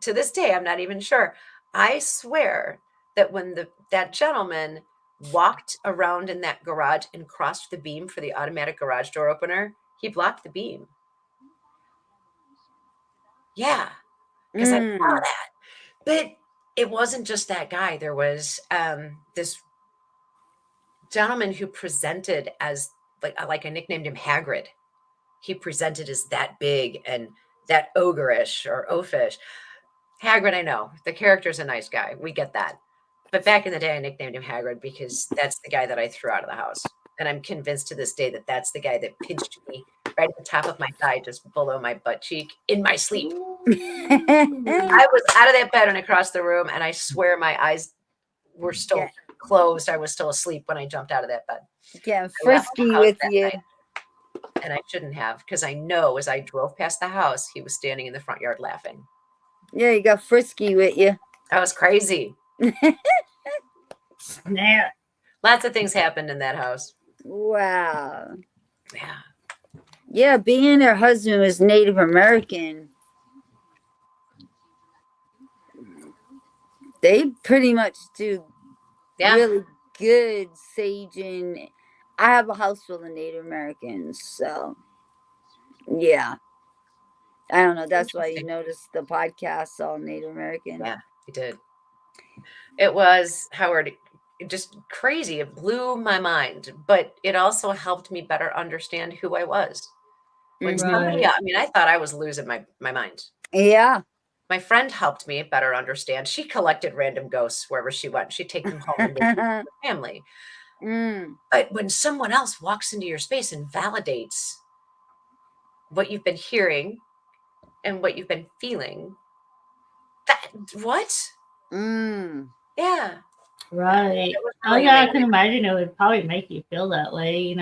To this day, I'm not even sure. I swear that when that gentleman walked around in that garage and crossed the beam for the automatic garage door opener, he blocked the beam. Yeah, because I saw that. But it wasn't just that guy. There was this gentleman who presented as, like I nicknamed him Hagrid. He presented as that big and that ogreish or oafish. Hagrid, I know. The character's a nice guy. We get that. But back in the day, I nicknamed him Hagrid because that's the guy that I threw out of the house. And I'm convinced to this day that that's the guy that pinched me right at the top of my thigh, just below my butt cheek, in my sleep. I was out of that bed and across the room, and I swear my eyes were still closed. I was still asleep when I jumped out of that bed. Getting frisky with you. And I shouldn't have, because I know as I drove past the house, he was standing in the front yard laughing. Yeah, you got frisky with you. That was crazy. Yeah. Lots of things happened in that house. Wow. Yeah. Yeah, being her husband was Native American, they pretty much do really good saging. I have a house full of Native Americans, so yeah. I don't know. That's why you noticed the podcast all Native American. Yeah, you did. It was, Howard, just crazy. It blew my mind, but it also helped me better understand who I was. When somebody, I mean, I thought I was losing my mind. Yeah. My friend helped me better understand. She collected random ghosts wherever she went. She'd take them home and with her family. But when someone else walks into your space and validates what you've been hearing and what you've been feeling, what? Yeah. Right. Oh, yeah, I can imagine it would probably make you feel that way,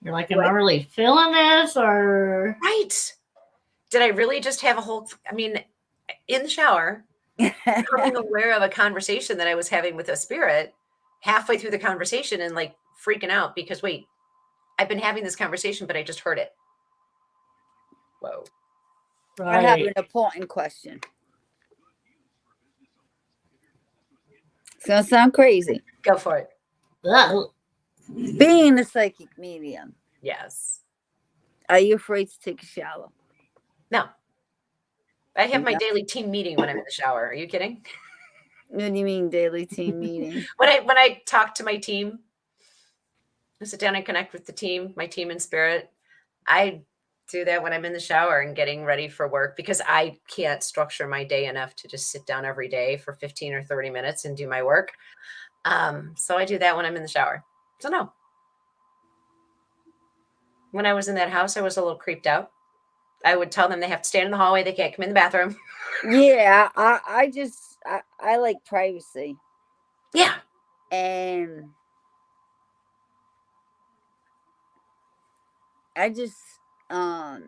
You're like, am I really feeling this or? Right. Did I really just have a whole, I mean, in the shower, becoming aware of a conversation that I was having with a spirit halfway through the conversation and like freaking out because wait, I've been having this conversation, but I just heard it. Whoa. I have Right. an important question. It's gonna sound crazy. Go for it. Ugh. Being a psychic medium, Yes. are you afraid to take a shower? No. I have my No. daily team meeting when I'm in the shower. Are you kidding? What do you mean daily team meeting? When I talk to my team, I sit down and connect with the team, my team in spirit. I do that when I'm in the shower and getting ready for work because I can't structure my day enough to just sit down every day for 15 or 30 minutes and do my work. So I do that when I'm in the shower. So no. When I was in that house, I was a little creeped out. I would tell them they have to stand in the hallway. They can't come in the bathroom. Yeah, I like privacy. Yeah. And I just no,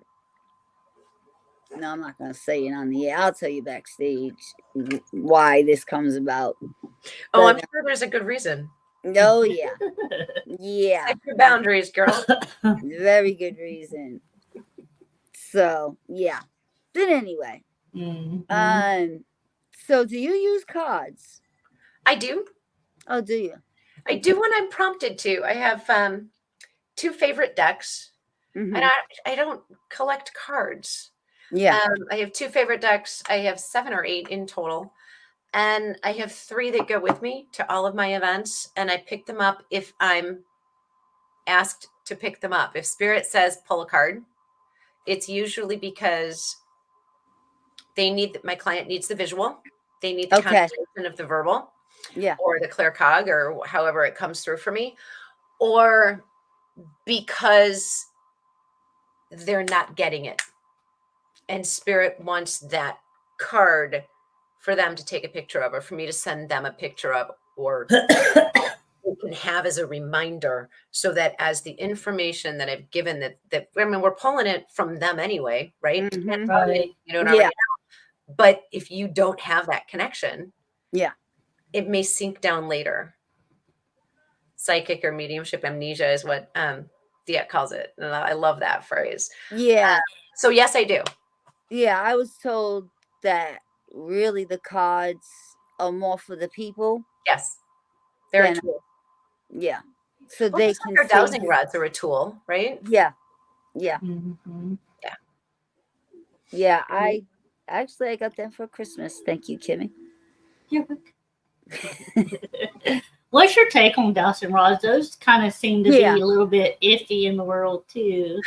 I'm not gonna say it on the air. I'll tell you backstage why this comes about. Oh, I'm But sure there's a good reason. oh yeah. Yeah. Set your boundaries, girl. Very good reason. So yeah. But anyway. Mhm. So do you use cards? I do. Oh, do you? I do when I'm prompted to. I have two favorite decks, Mhm. and I don't collect cards. Yeah. I have two favorite decks. I have 7 or 8 in total, and I have 3 that go with me to all of my events, and I pick them up if I'm asked to pick them up. If Spirit says pull a card, it's usually because my client needs the visual, they need the Okay. confirmation of the verbal, Yeah. or the clear cog, or however it comes through for me, or because they're not getting it and Spirit wants that card for them to take a picture of, or for me to send them a picture of, or we can have as a reminder, so that as the information that I've given, that I mean, we're pulling it from them anyway, right? Mhm. Right. You don't Yeah. already know. But if you don't have that connection, Yeah. it may sink down later. Psychic or mediumship amnesia is what Diet calls it. And I love that phrase. Yeah. So yes, I do. Yeah. I was told that really the cards are more for the people Yes. They're a than tool. yeah. So Well, they just can like our say dowsing rods are a tool, right? yeah. Yeah. Mhm. Yeah. I got them for Christmas. Thank you, Kimmy. You're What's your take on dowsing rods? Those kind of seem to Yeah. be a little bit iffy in the world too.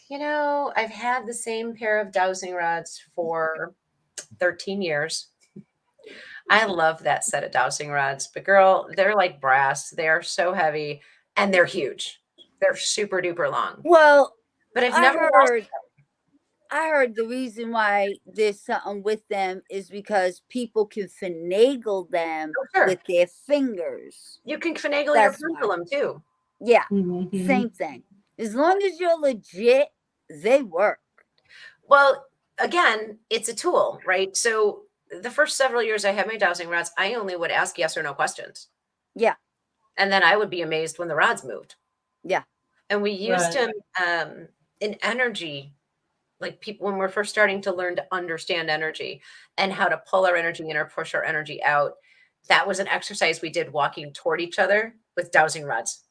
You know, I've had the same pair of dowsing rods for 13 years. I love that set of dowsing rods, but girl, they're like brass. They are so heavy and they're huge. They're super duper long. Well, But I've I never lost. heard the reason why there's something with them is because people can finagle them Oh, sure. with their fingers. You can finagle That's your why. pendulum too. Yeah, Mhm. same thing. As long as you're legit, they work. Well, again, it's a tool, right? So the first several years I had my dowsing rods, I only would ask yes or no questions. Yeah, And then I would be amazed when the rods moved. yeah. And we used Right. them in energy, like people when we're first starting to learn to understand energy and how to pull our energy in or push our energy out. That was an exercise we did walking toward each other with dowsing rods.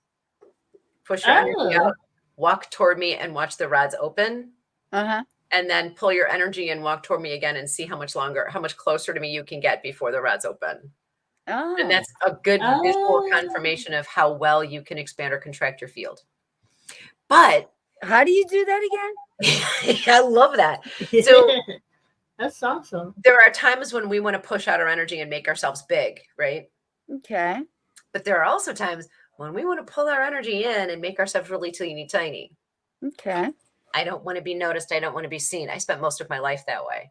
Push your energy Oh. out, walk toward me and watch the rods open. Uh-huh. And then pull your energy and walk toward me again and see how much closer to me you can get before the rods open. Oh. And that's a good visual Oh. confirmation of how well you can expand or contract your field. But How do you do that again? I love that. So That's awesome. there are times when we want to push out our energy and make ourselves big, right? Okay. But there are also times when we want to pull our energy in and make ourselves really teeny tiny. Okay. I don't want to be noticed. I don't want to be seen. I spent most of my life that way.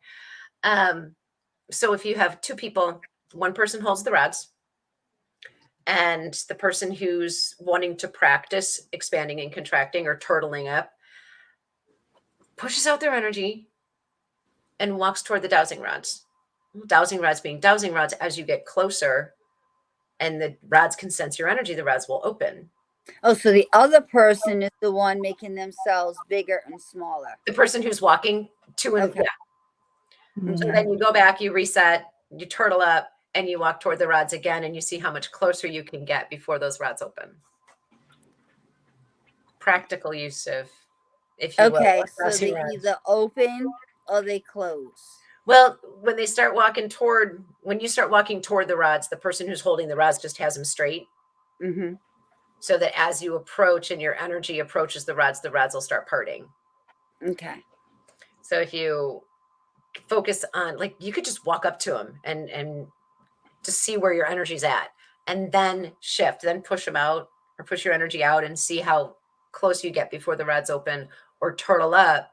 So if you have 2 people, one person holds the rods, And the person who's wanting to practice expanding and contracting or turtling up pushes out their energy and walks toward the dowsing rods. Dowsing rods being dowsing rods, as you get closer and the rods can sense your energy, the rods will open. Oh, so the other person is the one making themselves bigger and smaller. The person who's walking to and Okay. yeah. So then you go back, you reset, you turtle up, and you walk toward the rods again, and you see how much closer you can get before those rods open. Practical use of, if you Okay, will, so dowsing they rods. either open or they close. Well, when you start walking toward the rods, the person who's holding the rods just has them straight. Mm-hmm. So that as you approach and your energy approaches the rods will start parting. Okay. So if you focus on, like, you could just walk up to them and just see where your energy's at, and then shift, then push them out or push your energy out and see how close you get before the rods open, or turtle up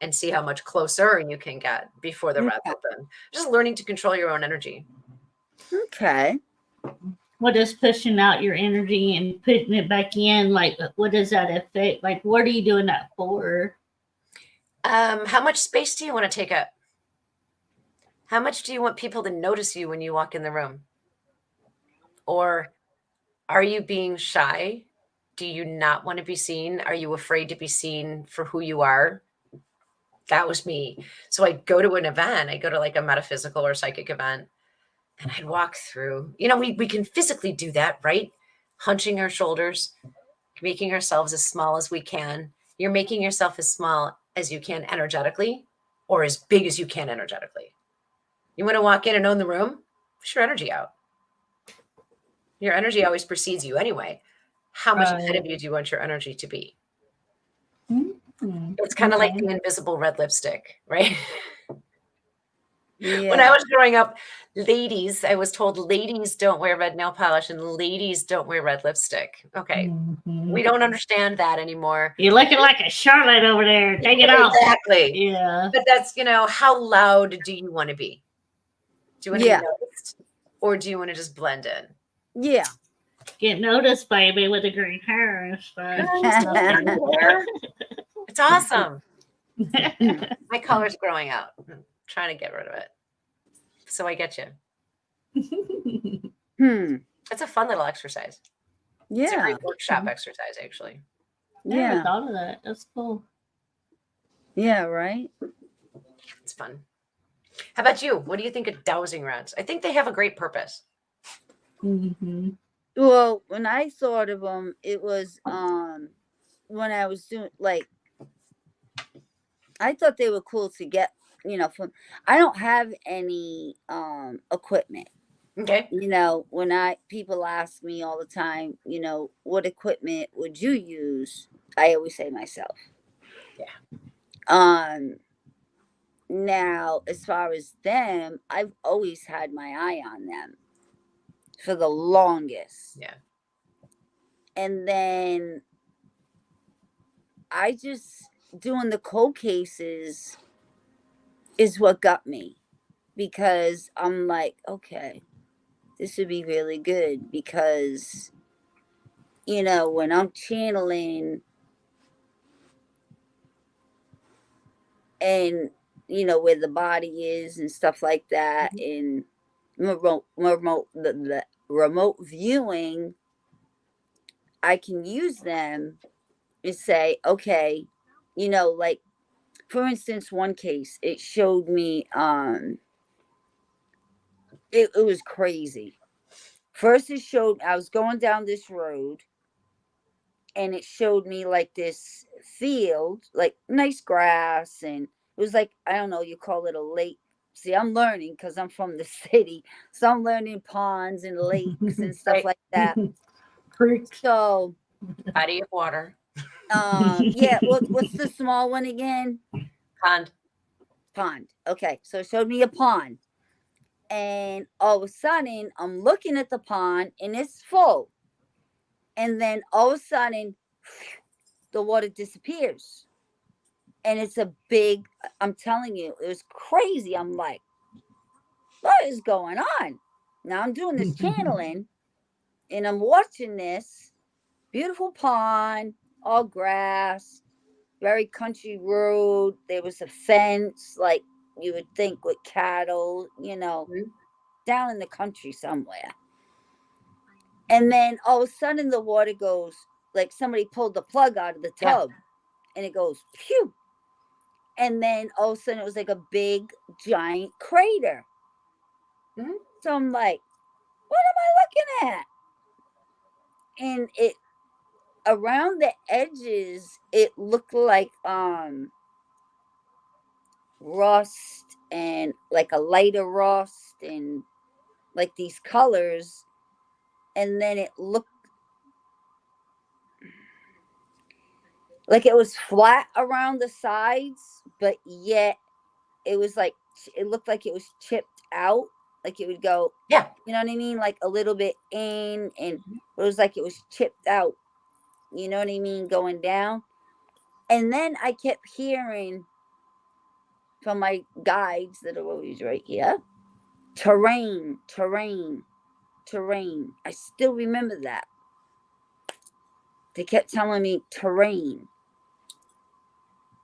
and see how much closer you can get before the rods open. Just learning to control your own energy. Okay. What is pushing out your energy and putting it back in? Like, what does that affect? Like, what are you doing that for? How much space do you want to take up? How much do you want people to notice you when you walk in the room? Or are you being shy? Do you not want to be seen? Are you afraid to be seen for who you are? That was me. So I'd go to an event, I'd go to like a metaphysical or psychic event, and I'd walk through. We can physically do that, right? Hunching our shoulders, making ourselves as small as we can. You're making yourself as small as you can energetically, or as big as you can energetically. You want to walk in and own the room? Push your energy out. Your energy always precedes you anyway. How much ahead of you do you want your energy to be? Mm-hmm. It's kind of like the invisible red lipstick, right? Yeah. When I was growing up, I was told ladies don't wear red nail polish and ladies don't wear red lipstick. Okay. Mm-hmm. We don't understand that anymore. You're looking like a Charlotte over there. Take it off. Exactly. Yeah. But that's, how loud do you want to be? Do you want to be noticed? Or do you want to just blend in? Yeah. Get noticed, baby, with the green hair and stuff. It's awesome. My color's growing out. I'm trying to get rid of it. So I get you. It's a fun little exercise. Yeah. It's a great workshop exercise, actually. Never thought of that. That's cool. Yeah, right? It's fun. How about you? What do you think of dowsing rods? I think they have a great purpose. Mm-hmm. Well, when I thought of them, it was when I was doing, like, I thought they were cool to get, from. I don't have any equipment. Okay. When people ask me all the time, what equipment would you use? I always say myself. Yeah. Now, as far as them, I've always had my eye on them for the longest. Yeah. And then I just doing the cold cases is what got me, because I'm like, okay, this would be really good, because when I'm channeling and where the body is and stuff like that, and the remote viewing, I can use them and say, okay, like, for instance, one case, it showed me it was crazy. First, it showed I was going down this road, and it showed me like this field, like nice grass, and it was like, I don't know, you call it a lake. See, I'm learning because I'm from the city, so I'm learning ponds and lakes and stuff like that. So, body of water. Yeah. What's the small one again? Pond. Okay, so it showed me a pond, and all of a sudden, I'm looking at the pond, and it's full, and then all of a sudden, the water disappears, and it's a big. I'm telling you, it was crazy. I'm like, what is going on? Now I'm doing this channeling, And I'm watching this beautiful pond, all grass, very country road. There was a fence, like you would think with cattle, Mhm. down in the country somewhere. And then all of a sudden the water goes, like somebody pulled the plug out of the Yeah. tub, and it goes phew. And then all of a sudden it was like a big giant crater. Mhm. So I'm like, what am I looking at? And it, around the edges, it looked like rust, and like a lighter rust, and like these colors. And then it looked like it was flat around the sides, but yet it was like, it looked like it was chipped out, like it would go, Yeah. you know what I mean, like a little bit in, and it was like it was chipped out, you know what I mean, going down. And then I kept hearing from my guides that are always right here, terrain, terrain, terrain. I still remember that. They kept telling me terrain.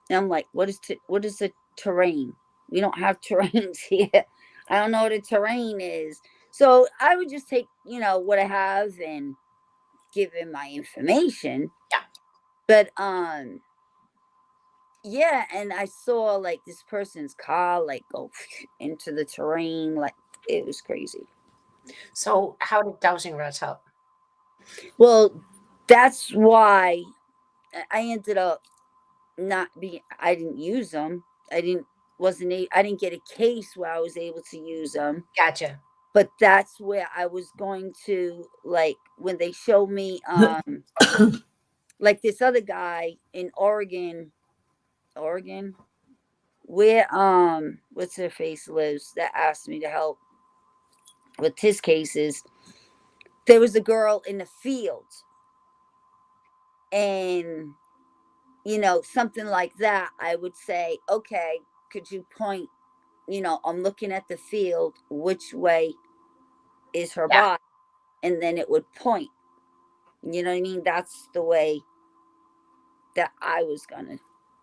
And I'm like, what is the terrain? We don't have terrains here. I don't know what a terrain is. So I would just take, what I have and give him my information. Yeah. But yeah, and I saw like this person's car like go into the terrain, like it was crazy. So how did dowsing rods help? Well, that's why I ended up not being. I didn't use them. I didn't get a case where I was able to use them. Gotcha. But that's where I was going to, like, when they showed me like this other guy in Oregon, where what's her face lives, that asked me to help with his cases. There was a girl in the field, and something like that, I would say, okay, could you point, I'm looking at the field, which way is her Yeah. body? And then it would point. You know what I mean? That's the way that I was gonna,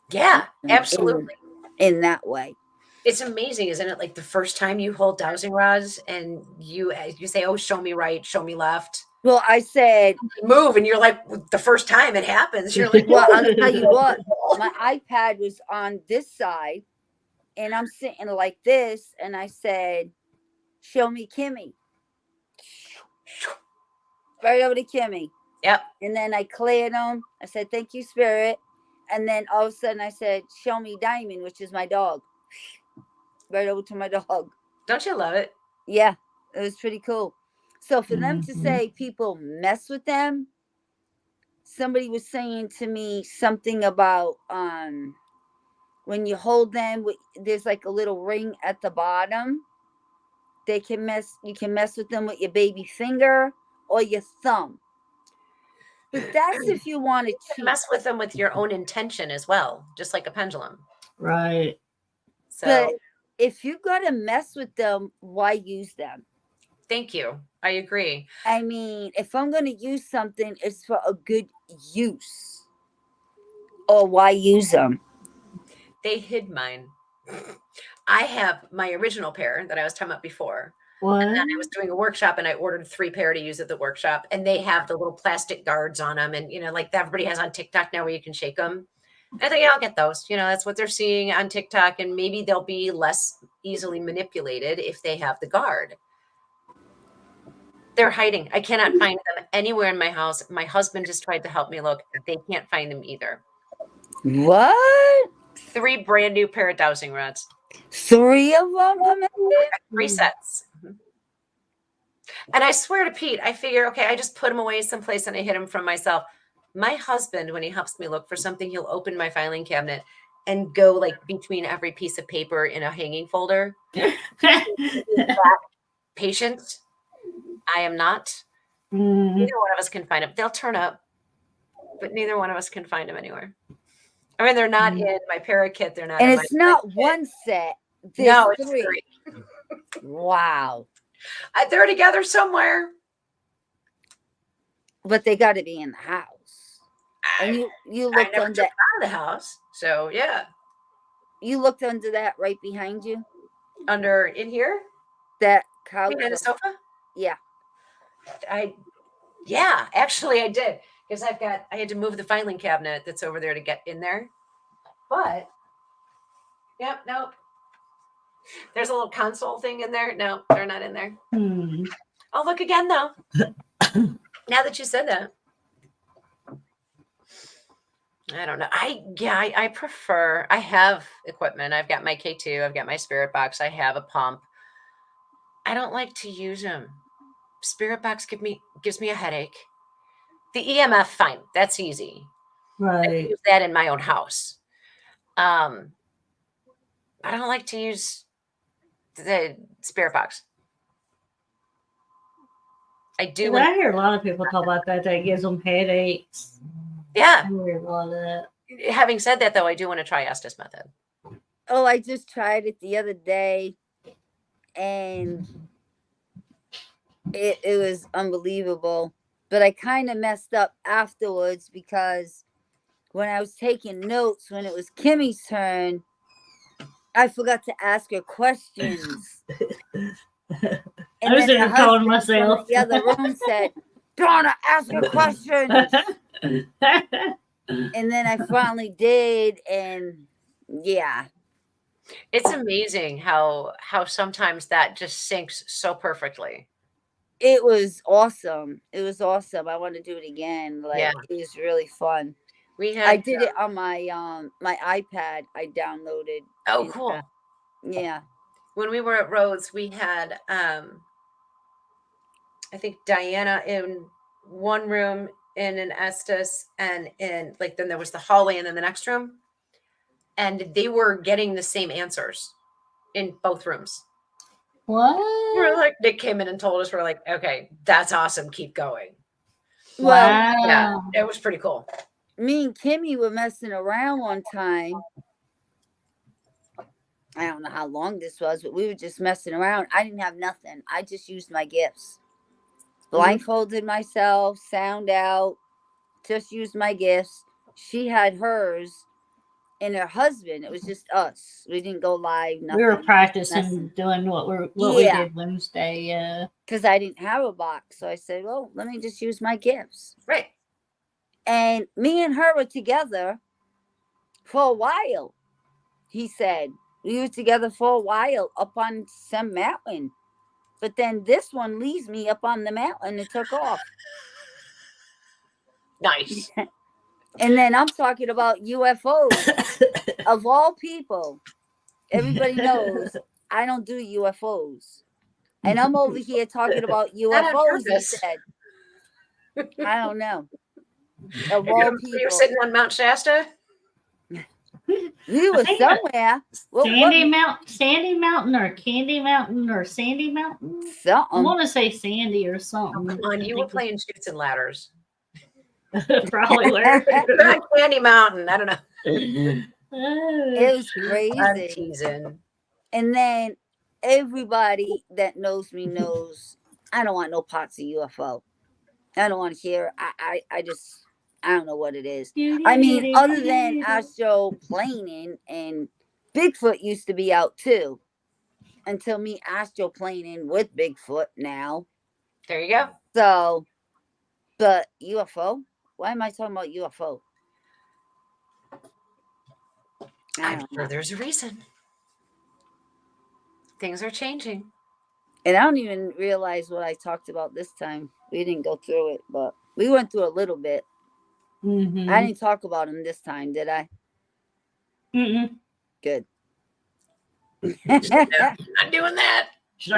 Yeah, in, absolutely. in that way. It's amazing, isn't it? Like the first time you hold dowsing rods and you say, "Oh, show me right, show me left." Well, I said, You move, and you're like, the first time it happens, you're like, well, I'll tell you what, my iPad was on this side, and I'm sitting like this, and I said, show me Kimmy. Right over to Kimmy. Yep. And then I cleared them. I said, thank you, Spirit. And then all of a sudden I said, show me Diamond, which is my dog. Right over to my dog. Don't you love it? Yeah, it was pretty cool. So for them to say people mess with them, somebody was saying to me something about when you hold them, there's like a little ring at the bottom. You can mess with them with your baby finger or your thumb. But that's if you want to cheat. Mess with them with your own intention as well, just like a pendulum. Right. So But if you got to mess with them, why use them? thank you. I agree. I mean, if I'm going to use something, it's for a good use. Or why use them? They hid mine. I have my original pair that I was talking about before. What? And then I was doing a workshop and I ordered 3 pair to use at the workshop, and they have the little plastic guards on them. And, like everybody has on TikTok now where you can shake them. I think, yeah, I'll get those. That's what they're seeing on TikTok. And maybe they'll be less easily manipulated if they have the guard. They're hiding. I cannot find them anywhere in my house. My husband just tried to help me look. They can't find them either. What? 3 brand new pair of dowsing rods. 3 of them? 3 sets. And I swear to Pete, I figure, okay, I just put them away someplace and I hid them from myself. My husband, when he helps me look for something, he'll open my filing cabinet and go like between every piece of paper in a hanging folder. Patient. I am not. Neither one of us can find them. They'll turn up, but neither one of us can find them anywhere. I mean, they're not in my parakit. They're not. And in it's my not kit. one set. No, it's 3. 3. Wow. They're together somewhere. But they got to be in the house. And you I looked never under took it out of the house. So yeah. you looked under that right behind you. Under in here? That couch. Behind the sofa? Yeah. Yeah, actually I did. Because I had to move the filing cabinet that's over there to get in there. But yep, nope. There's a little console thing in there. No, they're not in there. I'll look again though. Now that you said that. I don't know. I prefer, I have equipment. I've got my K2, I've got my spirit box, I have a pump. I don't like to use them. Spirit box gives me a headache. The EMF, fine. That's easy. I Right. use that in my own house. I don't like to use the spirit box. I do. But I hear a lot of people talk about that. That gives them headaches. Yeah. I hear a lot of that. Having said that, though, I do want to try Estes method. Oh, I just tried it the other day, and it was unbelievable. But I kind of messed up afterwards because when I was taking notes, when it was Kimmy's turn, I forgot to ask her questions. I was then the calling husband from myself. the other room said, "Donna, ask her questions." And then I finally did, and yeah. It's amazing how sometimes that just syncs so perfectly. It was awesome. It was awesome. I want to do it again. Like, Yeah. it was really fun. I did it on my my iPad. I downloaded. Oh, cool. Yeah. When we were at Rhodes, we had I think Diana in one room in an Estes, and in then there was the hallway and then the next room. And they were getting the same answers in both rooms. What? We're like, Nick came in and told us, we're like, okay, that's awesome. Keep going. Well, yeah, it was pretty cool. Me and Kimmy were messing around one time. I don't know how long this was, but we were just messing around. I didn't have nothing. I just used my gifts. Blindfolded myself, sound out, just used my gifts. She had hers and her husband. It was just us. We didn't go live. Nothing. We were practicing doing what we did Wednesday. Yeah. Because I didn't have a box. So I said, well, let me just use my gifts. Right. And me and her were together for a while. He said, we were together for a while up on some mountain. But then this one leaves me up on the mountain and took off. Nice. And then I'm talking about UFOs. Of all people, everybody knows I don't do UFOs. And I'm over here talking about UFOs instead. I don't know. Of all people. You were sitting on Mount Shasta? We were somewhere. Sandy Mountain or Candy Mountain or Sandy Mountain? Something. I want to say Sandy or something. Oh, come on, you were playing Chutes and Ladders. Probably were. On Candy Mountain. I don't know. It was crazy. I'm teasing. And then everybody that knows me knows I don't want no parts of UFO. I don't want to hear. I don't know what it is. I mean, other than astroplaning, and Bigfoot used to be out too, until me astroplaning with Bigfoot now. There you go. So, but UFO? Why am I talking about UFO? I'm sure there's a reason. Things are changing. And I don't even realize what I talked about this time. We didn't go through it, but we went through a little bit. Mm-hmm. I didn't talk about him this time, did I? Mm-mm. Good. Not doing that. We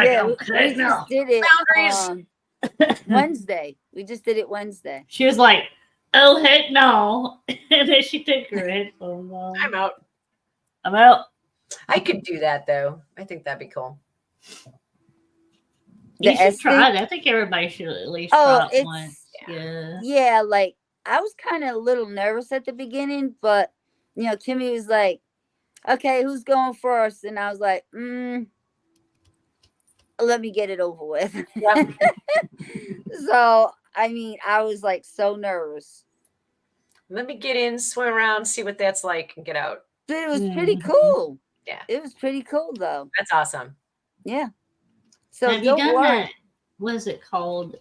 just did it Wednesday. We just did it Wednesday. She was like, oh, heck no. And then she took her headphones off. I'm out. I could do that, though. I think that'd be cool. You should try it. I think everybody should at least try it once. Yeah, like, I was kind of a little nervous at the beginning, but, Kimmy was like, okay, who's going first? And I was like, let me get it over with. Yeah. So I mean, I was like so nervous. Let me get in, swim around, see what that's like, and get out. But it was pretty Mhm. cool. Yeah. It was pretty cool though. That's awesome. Yeah. So Have you don't done worry. that? What is it called?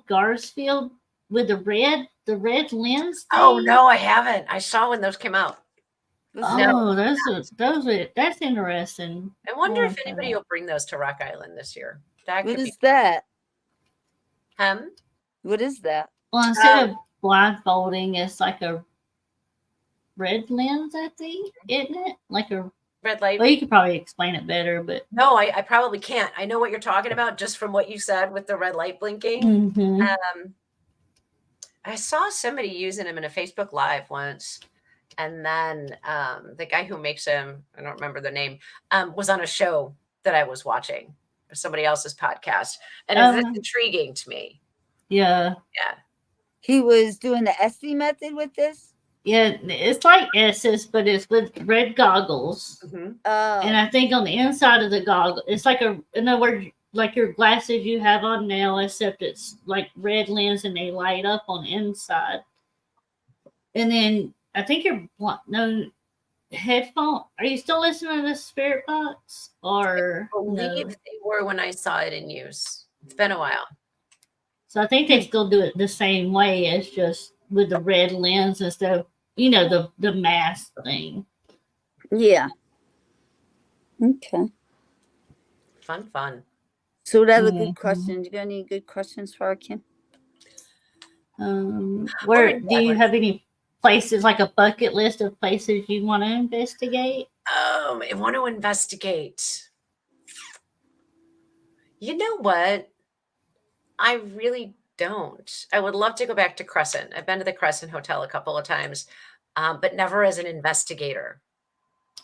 Garsfield with the red lens thing? Oh no, I haven't. I saw when those came out. Oh, that's interesting. I wonder More if into anybody that. will bring those to Rock Island this year. That What could be is that? fun. What is that? Well, instead of blindfolding, it's like a red lens, I think, isn't it? Like a Red light. well, you could probably explain it better, but No, I probably can't. I know what you're talking about just from what you said with the red light blinking. mhm. I saw somebody using them in a Facebook Live once. And then the guy who makes them, I don't remember the name, was on a show that I was watching, somebody else's podcast. And it's intriguing to me. Yeah. Yeah. He was doing the SD method with this? Yeah, it's like S's, but it's with red goggles. Mm-hmm. And I think on the inside of the goggle, it's like in other words, like your glasses you have on now, except it's like red lens and they light up on the inside. And then I think no headphone. Are you still listening to the Spirit Box? Or I believe no? they were when I saw it in use. It's been a while. So I think they still do it the same way as just with the red lens instead of, the mask thing. Yeah. Okay. Fun. So that's a good question. You got any good questions for our Kim? Where do you have any places, like a bucket list of places you want to investigate? I want to investigate. You know what? I really don't. I would love to go back to Crescent. I've been to the Crescent Hotel a couple of times, but never as an investigator.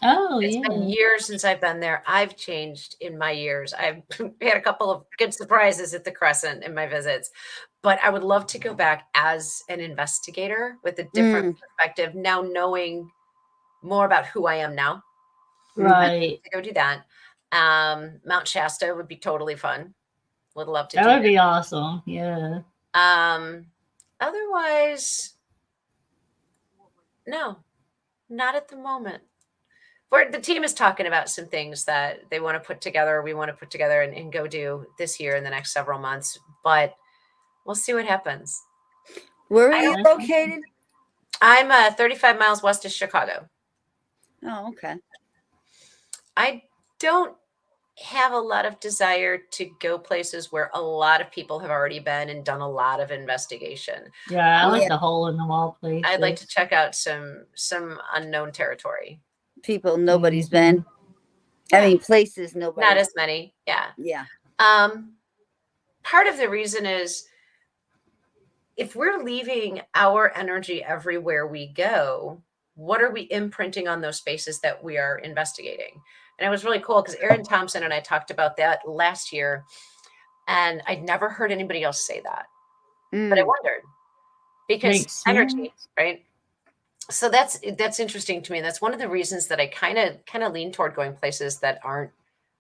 Oh, It's been years since I've been there. I've changed in my years. I've had a couple of good surprises at the Crescent in my visits, but I would love to go back as an investigator with a different perspective, now knowing more about who I am now. Right. To go do that. Mount Shasta would be totally fun. Would love to do that. Would be awesome. Yeah. Otherwise, no, not at the moment. The team is talking about some things that they want to put together. We want to put together and go do this year in the next several months, but we'll see what happens. Where are you located? I'm 35 miles west of Chicago. Oh, okay. I don't have a lot of desire to go places where a lot of people have already been and done a lot of investigation. Yeah, I like the hole in the wall places. I'd like to check out some unknown territory. People nobody's been. I mean, places nobody. Not as many. Yeah. Yeah. Part of the reason is if we're leaving our energy everywhere we go, what are we imprinting on those spaces that we are investigating? And it was really cool because Erin Thompson and I talked about that last year, and I'd never heard anybody else say that. But I wondered because energy, right? So that's interesting to me. That's one of the reasons that I kind of lean toward going places that aren't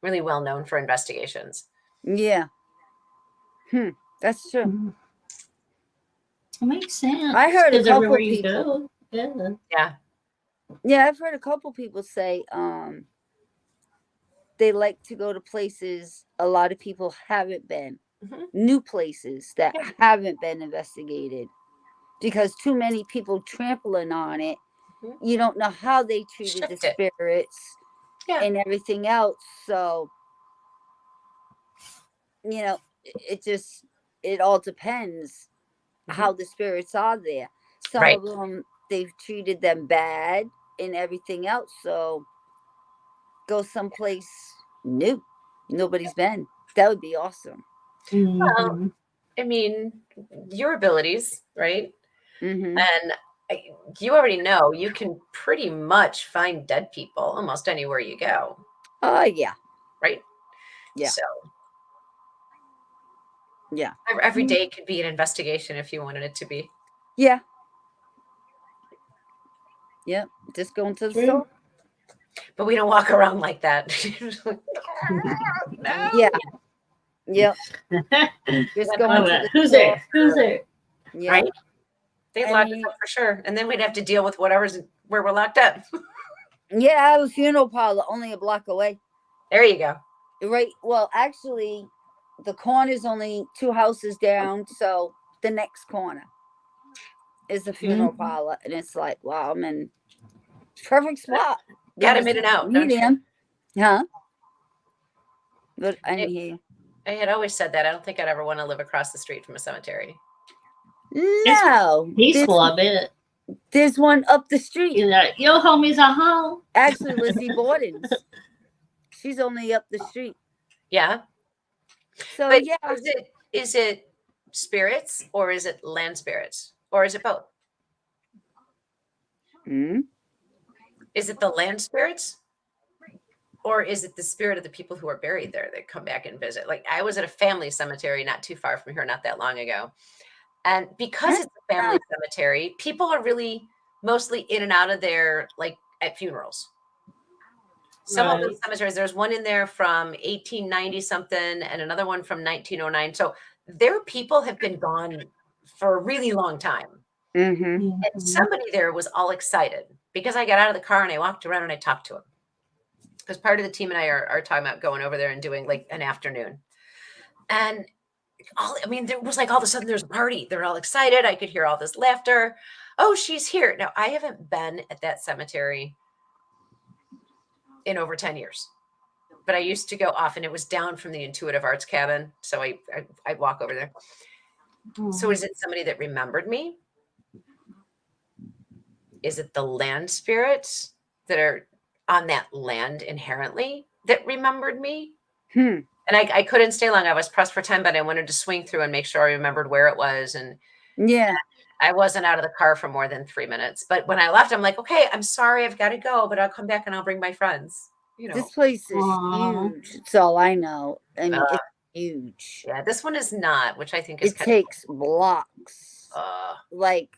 really well known for investigations. Yeah. That's true. It makes sense. I heard a couple everywhere people. You go. Yeah, I've heard a couple people say they like to go to places a lot of people haven't been. New places that haven't been investigated. Because too many people trampling on it. You don't know how they treated the spirits and everything else. So, it all depends how the spirits are there. Some of them, they've treated them bad and everything else. So go someplace new. Nobody's been. That would be awesome. Well, I mean, your abilities, right? And you already know you can pretty much find dead people almost anywhere you go. Oh, yeah. Right? Yeah. So. Yeah. Every day could be an investigation if you wanted it to be. Yeah. Yep. Just going to the store. But we don't walk around like that. Yeah. Yep. Just going to the Who's store. there? Who's there? Yeah. Right? They'd I lock us mean, up for sure. And then we'd have to deal with whatever's where we're locked up. yeah, I have a funeral parlor only a block away. There you go. Right. Well, actually, the corner's only 2 houses down, so the next corner is the funeral parlor, and it's like, wow, I'm in perfect spot. Got him in and out, don't you? Medium. Huh? But I didn't It- hear you. I had always said that. I don't think I'd ever want to live across the street from a cemetery. No. Peaceful, I bet. There's one up the street. You're like, yo, homies are home. Actually, Lizzie Borden's. She's only up the street. Yeah. So But yeah. is it spirits or is it land spirits? Or is it both? Hmm? Is it the land spirits? Or is it the spirit of the people who are buried there that come back and visit? Like I was at a family cemetery not too far from here, not that long ago. And because it's a family cemetery, people are really mostly in and out of there, like at funerals. Some of those cemeteries, there's one in there from 1890 something and another one from 1909. So their people have been gone for a really long time. Mm-hmm. And somebody there was all excited because I got out of the car and I walked around and I talked to him. Because part of the team and I are talking about going over there and doing like an afternoon. And there was like all of a sudden there's a party. They're all excited. I could hear all this laughter. Oh, she's here. Now, I haven't been at that cemetery in over 10 years. But I used to go often. It was down from the Intuitive Arts cabin. So I'd walk over there. So is it somebody that remembered me? Is it the land spirits that are on that land inherently that remembered me? And I couldn't stay long. I was pressed for time, but I wanted to swing through and make sure I remembered where it was. And Yeah. I wasn't out of the car for more than 3 minutes. But when I left, I'm like, okay, I'm sorry, I've got to go, but I'll come back and I'll bring my friends. You know, This place is huge. It's all I know. I mean, it's huge. Yeah, this one is not, which I think is It kind takes blocks. Like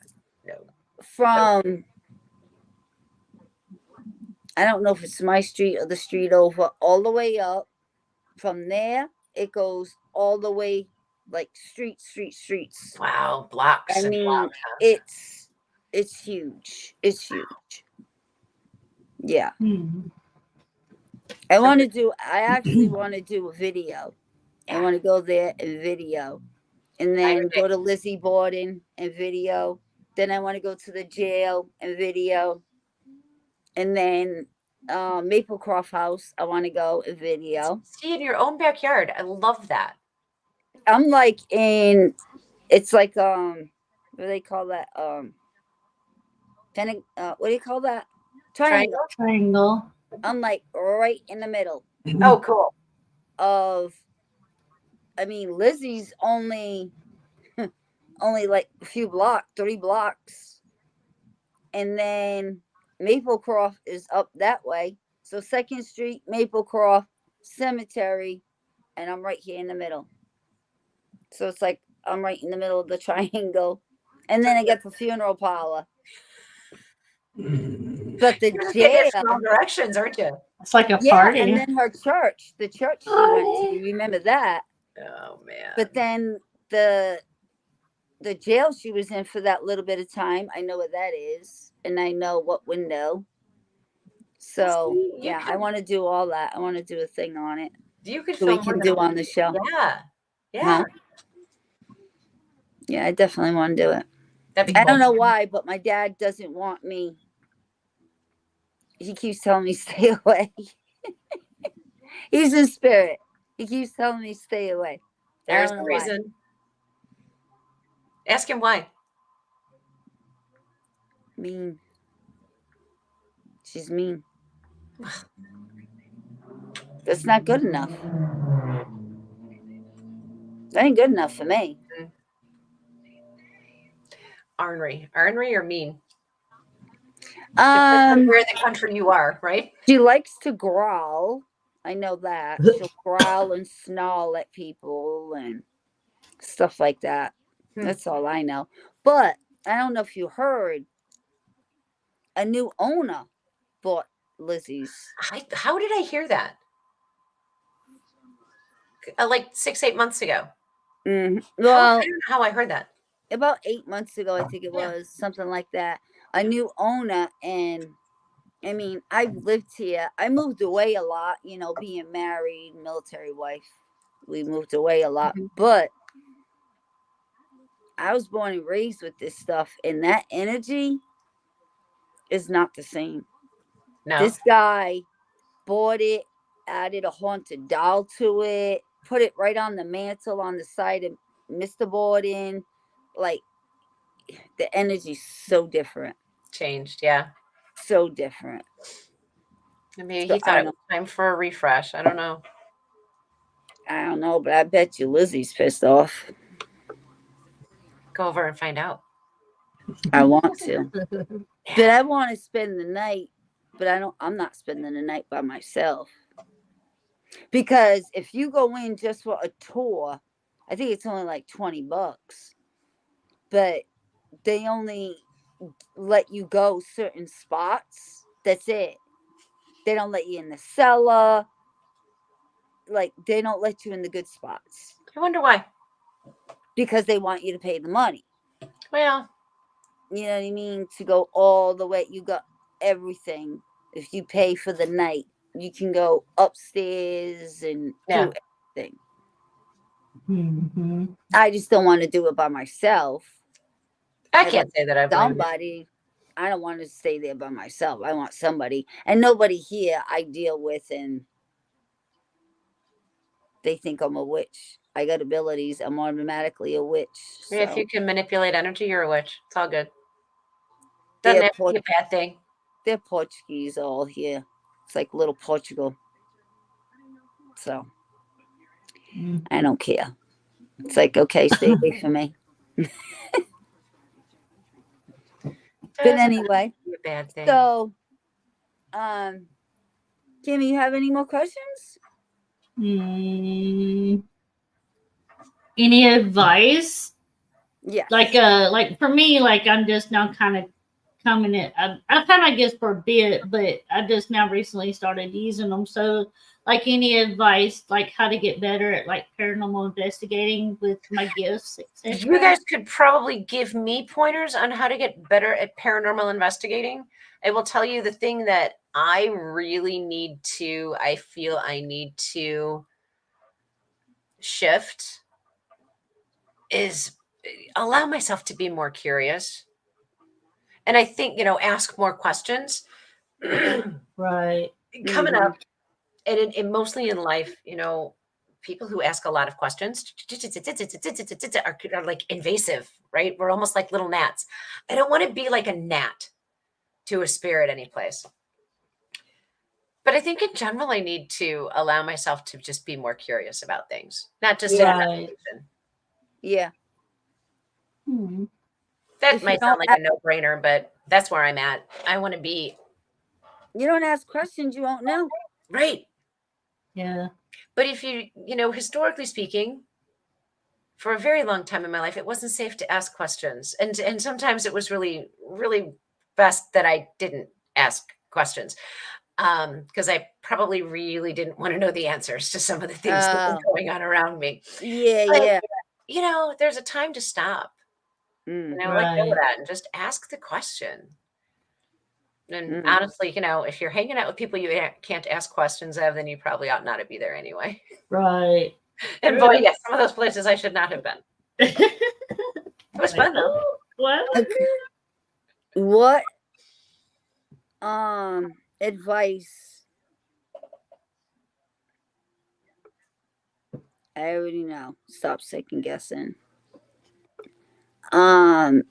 from I don't know if it's my street or the street over, all the way up. From there, it goes all the way like streets. Wow, blocks. I mean, it's huge. It's huge. Yeah. I actually want to do a video. I want to go there and video. And then go to Lizzie Borden and video. Then I want to go to the jail and video. And then Maplecroft House, I want to go and video. See, in your own backyard. I love that. I'm like it's like what do they call that? What do you call that? Triangle. I'm like right in the middle. Oh, cool. Lizzie's only like a few blocks, 3 blocks. And then Maplecroft is up that way. So 2nd Street, Maplecroft, Cemetery, and I'm right here in the middle. So it's like I'm right in the middle of the triangle. And then I get the funeral parlor. But the jail. Wrong directions, aren't you? It's like a party. And then her church, the church she went to. You remember that? Oh man. But then the jail she was in for that little bit of time, I know what that is, and I know what window. So I want to do all that. I want to do a thing on it. You could so we can do on the show. Yeah. Yeah, I definitely want to do it. I don't know why, but my dad doesn't want me. He keeps telling me stay away. He's in spirit. He keeps telling me stay away. There's the reason. Ask him why. Mean. She's mean. That's not good enough. That ain't good enough for me. Ornery or mean? Where in the country you are, right? She likes to growl. I know that. She'll growl and snarl at people and stuff like that. That's all I know. But I don't know if you heard, a new owner bought Lizzie's. How did I hear that? like 6-8 months ago. Mhm. I Well, don't know how I heard that. about 8 months ago, I think it Yeah. was something like that. A new owner, and I mean, I've lived here. I moved away a lot, you know, being married, military wife. We moved away a lot, Mhm. but I was born and raised with this stuff, and that energy is not the same. No. This guy bought it, added a haunted doll to it, put it right on the mantle on the side of Mr. Borden. Like, the energy's so different. Changed, yeah. So different. And maybe So he thought it was time for a refresh. I don't know. I don't know, but I bet you Lizzie's pissed off. Go over and find out. I want to. But I want to spend the night, but I'm not spending the night by myself. Because if you go in just for a tour, I think it's only like $20. But they only let you go certain spots. That's it. They don't let you in the cellar. Like, they don't let you in the good spots I wonder why. because they want you to pay the money. Well, You know what I mean? To go all the way, you got everything. If you pay for the night, you can go upstairs and Yeah. do everything. Mm-hmm. I just don't want to do it by myself. I can't say that I blame you. Somebody. I don't want to stay there by myself. I want somebody. And nobody here I deal with, and they think I'm a witch. I got abilities. I'm automatically a witch. So. If you can manipulate energy, you're a witch. It's all good. They're Doesn't have to be a bad thing. They're Portuguese all here. It's like little Portugal. So I don't care. It's like, okay, stay away from me. But anyway, Be a bad thing. so Kimmy, you have any more questions? Any advice? Yes. Like for me, like I'm just now kind of coming in. I've had my gifts for a bit, but I just now recently started using them. So, like, any advice, like how to get better at like paranormal investigating with my gifts, etc. You guys could probably give me pointers on how to get better at paranormal investigating. I will tell you the thing that I really I feel I need to shift is allow myself to be more curious. And I think, ask more questions. Right. Coming up, and mostly in life, people who ask a lot of questions are like invasive, right? We're almost like little gnats. I don't want to be like a gnat to a spirit anyplace. But I think in general, I need to allow myself to just be more curious about things, not just in meditation. Yeah. That If you might don't sound like a no-brainer, but that's where I'm at. I want to be. You don't ask questions, you won't know. Right. Yeah. But if historically speaking, for a very long time in my life, it wasn't safe to ask questions. And sometimes it was really, really best that I didn't ask questions. Because I probably really didn't want to know the answers to some of the things that were going on around me. Yeah, But, there's a time to stop. And I let go of that and just ask the question. And honestly, if you're hanging out with people you can't ask questions of, then you probably ought not to be there anyway. Right. And boy, yes, some of those places I should not have been. It was fun though. What? What advice? I already know. Stop second guessing. You're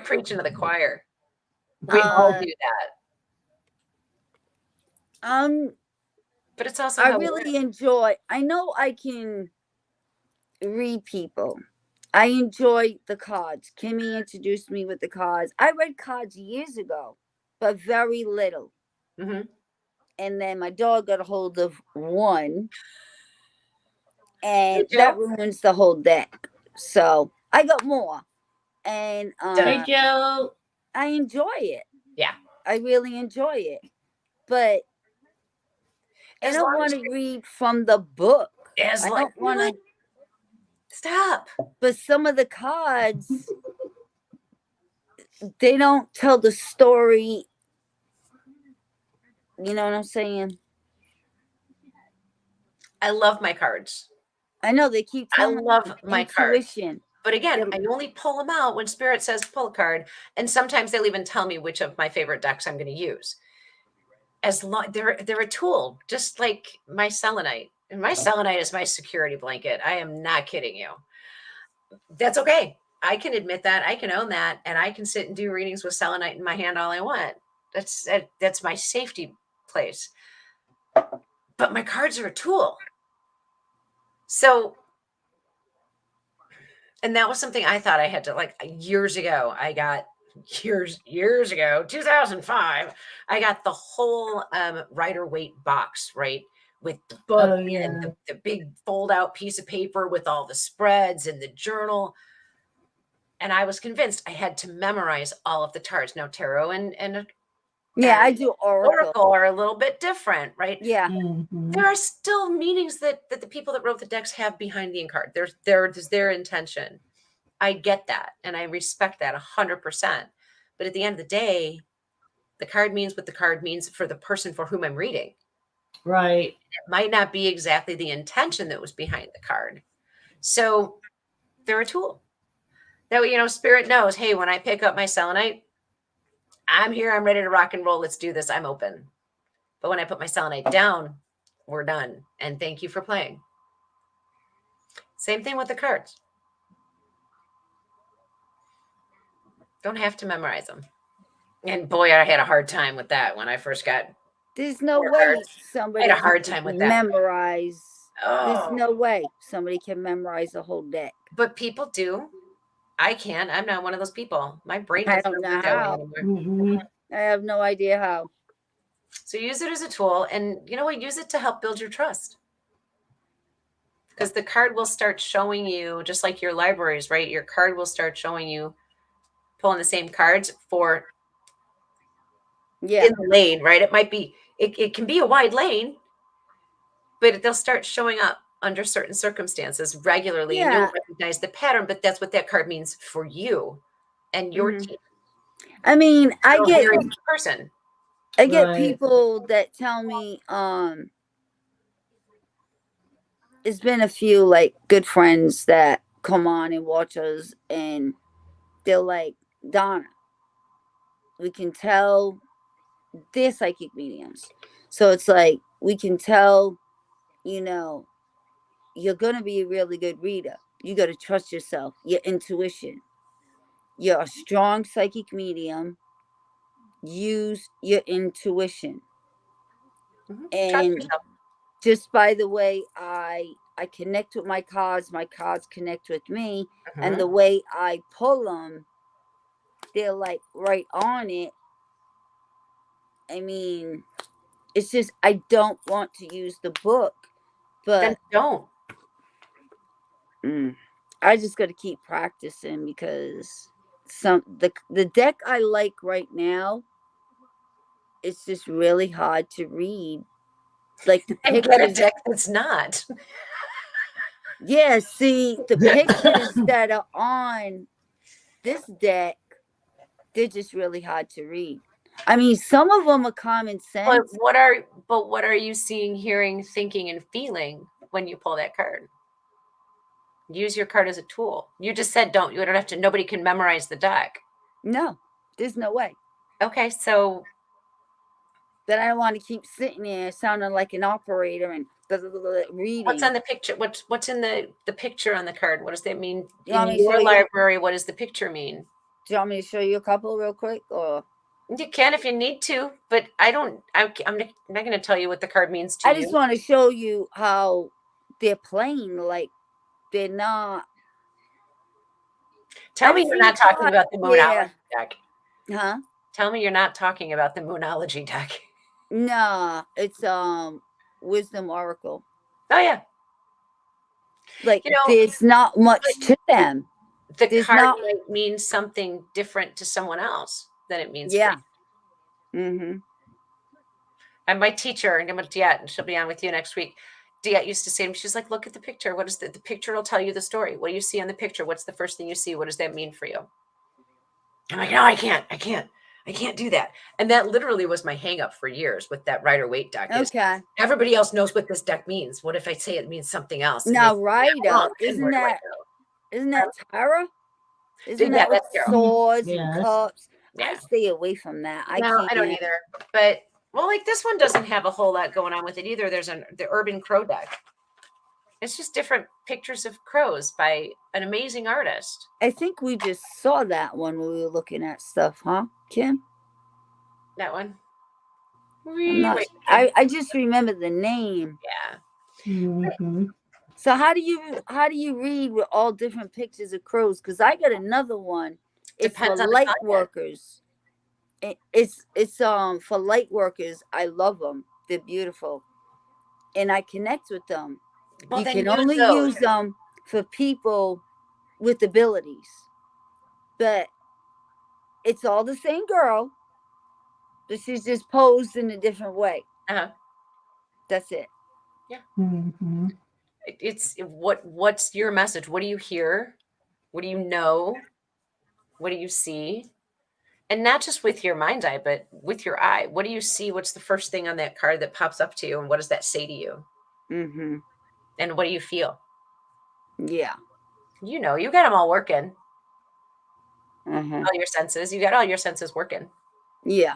preaching to the choir. We all do that. But it's also I really enjoy. I know I can read people. I enjoy the cards. Kimmy introduced me with the cards. I read cards years ago, but very little. And then my dog got a hold of one, and that ruins the whole deck. So I got more, and hey Joe, I enjoy it. Yeah, I really enjoy it, but I don't want to read from the book. As I like, don't want to. stop. But some of the cards, they don't tell the story. You know what I'm saying? I love my cards. I know they keep I telling love my cards. intuition. But again, They're- I only pull them out when Spirit says pull a card. And sometimes they'll even tell me which of my favorite decks I'm going to use. As long they're a tool, just like my selenite. And my selenite is my security blanket. I am not kidding you. That's okay. I can admit that. I can own that. And I can sit and do readings with selenite in my hand all I want. That's my safety place. But my cards are a tool. So, and that was something I thought I had to, like, years ago. I got years ago, 2005. I got the whole Rider Waite box, right, with the book Oh, and yeah. the big fold out piece of paper with all the spreads and the journal. And I was convinced I had to memorize all of the cards. Now tarot and yeah, I do oracle. oracle are a little bit different, right? Yeah, Mhm. There are still meanings that the people that wrote the decks have behind the card. There's their intention. I get that, and I respect that 100%. But at the end of the day, the card means what the card means for the person for whom I'm reading. Right. It might not be exactly the intention that was behind the card. So they're a tool. That way, Spirit knows, hey, when I pick up my selenite, I'm here, I'm ready to rock and roll. Let's do this. I'm open. But when I put my selenite down, we're done. And thank you for playing. Same thing with the cards. Don't have to memorize them. And boy, I had a hard time with that when I first got. there's no Four way cards. somebody I had a hard can time with that. memorize. There's Oh, no way somebody can memorize a whole deck. but people do. I can't. I'm not one of those people. My brain I doesn't don't know work that way how. anymore. Mhm. I have no idea how. So use it as a tool, and you know what? Use it to help build your trust. Because the card will start showing you, just like your libraries, right? Your card will start showing you pulling the same cards for Yeah, in the lane, right? It might be, it can be a wide lane, but they'll start showing up under certain circumstances regularly, and yeah. you'll recognize the pattern. But that's what that card means for you and your Mhm. team. I mean, I It'll get vary each person. I get Right. people that tell me it's been a few like good friends that come on and watch us, and they're like, Donna, we can tell they're psychic mediums. So it's like we can tell, you know, you're gonna be a really good reader. You gotta trust yourself, your intuition. You're a strong psychic medium. Use your intuition. Trust And yourself. just by the way I connect with my cards connect with me, and the way I pull them, they're like right on it. I mean, it's just I don't want to use the book, Then but don't. I just got to keep practicing, because the deck I like right now, it's just really hard to read. Like the And get a pictures, deck that's not. yeah. See, the pictures that are on this deck, they're just really hard to read. I mean, some of them are common But sense. what are you seeing, hearing, thinking, and feeling when you pull that card? Use your card as a tool. You just said don't. You don't have to. Nobody can memorize the deck. No, there's no way. Okay, so That I don't want to keep sitting there sounding like an operator and reading. what's on the picture? What's in the picture on the card? What does that mean You want in me to show your you? library? What does the picture mean? Do you want me to show you a couple real quick, or You can if you need to, but I don't. I'm not going to tell you what the card means to I you. just want to show you how they're playing like they're not. Tell I've me you're seen not talking cards, about the yeah, Moonology deck. huh? Tell me you're not talking about the Moonology deck. Nah, it's Wisdom Oracle. Oh yeah, Like you know there's not much to them. the There's card not. might mean something different to someone else than it means for Yeah. you. Mm-hmm. And my teacher, and she'll be on with you next week. Diet used to say to me, she's like, look at the picture. What is the picture will tell you the story. What do you see on the picture? What's the first thing you see? What does that mean for you? I'm like, no, I can't do that. And that literally was my hang up for years with that Rider-Waite deck. Okay. Everybody else knows what this deck means. What if I say it means something else? Now, Rider, Then isn't where do I that go? Tara? Isn't Yeah, that with that's Carol. swords and Yes. cups? Yeah. I stay away from that. I No, can't. I don't either. But well, like this one doesn't have a whole lot going on with it either. There's the Urban Crow deck. It's just different pictures of crows by an amazing artist. I think we just saw that one when we were looking at stuff, huh, Kim? That one. I just remember the name. Yeah. Mm-hmm. So how do you read with all different pictures of crows? Because I got another one. It's Depends for on the light content. workers. It's for light workers. I love them. They're beautiful, and I connect with them. Well, you then can use only those. use them for people with abilities, but it's all the same girl, but she's just posed in a different way. Uh-huh. That's it. Yeah. Mm-hmm. It's what's your message? What do you hear? What do you know? What do you see? And not just with your mind's eye, but with your eye. What do you see? What's the first thing on that card that pops up to you? And what does that say to you? Mm-hmm. And what do you feel? Yeah. You know, you got them all working. Mm-hmm. All your senses. You got all your senses working. Yeah.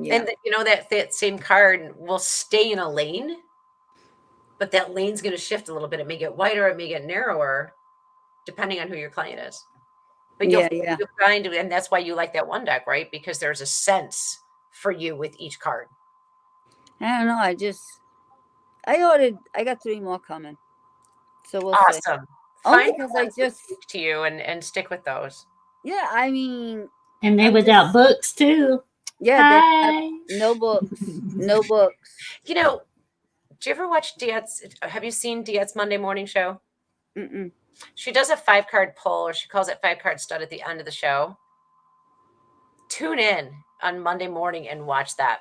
Yeah. And you know that same card will stay in a lane, but that lane's going to shift a little bit. It may get wider, it may get narrower, depending on who your client is. But you'll find, and that's why you like that one deck, right? Because there's a sense for you with each card. I don't know. I got 3 more coming. So we'll see. Awesome. Only Find because ones I that just, speak to you and stick with those. yeah, I mean. And they without books too. Yeah, Hi. they have no books. No books. You know, do you ever watch Diet's? Have you seen Diet's Monday morning show? Mm-mm. She does a 5-card pull, or she calls it 5-card stud at the end of the show. Tune in on Monday morning and watch that.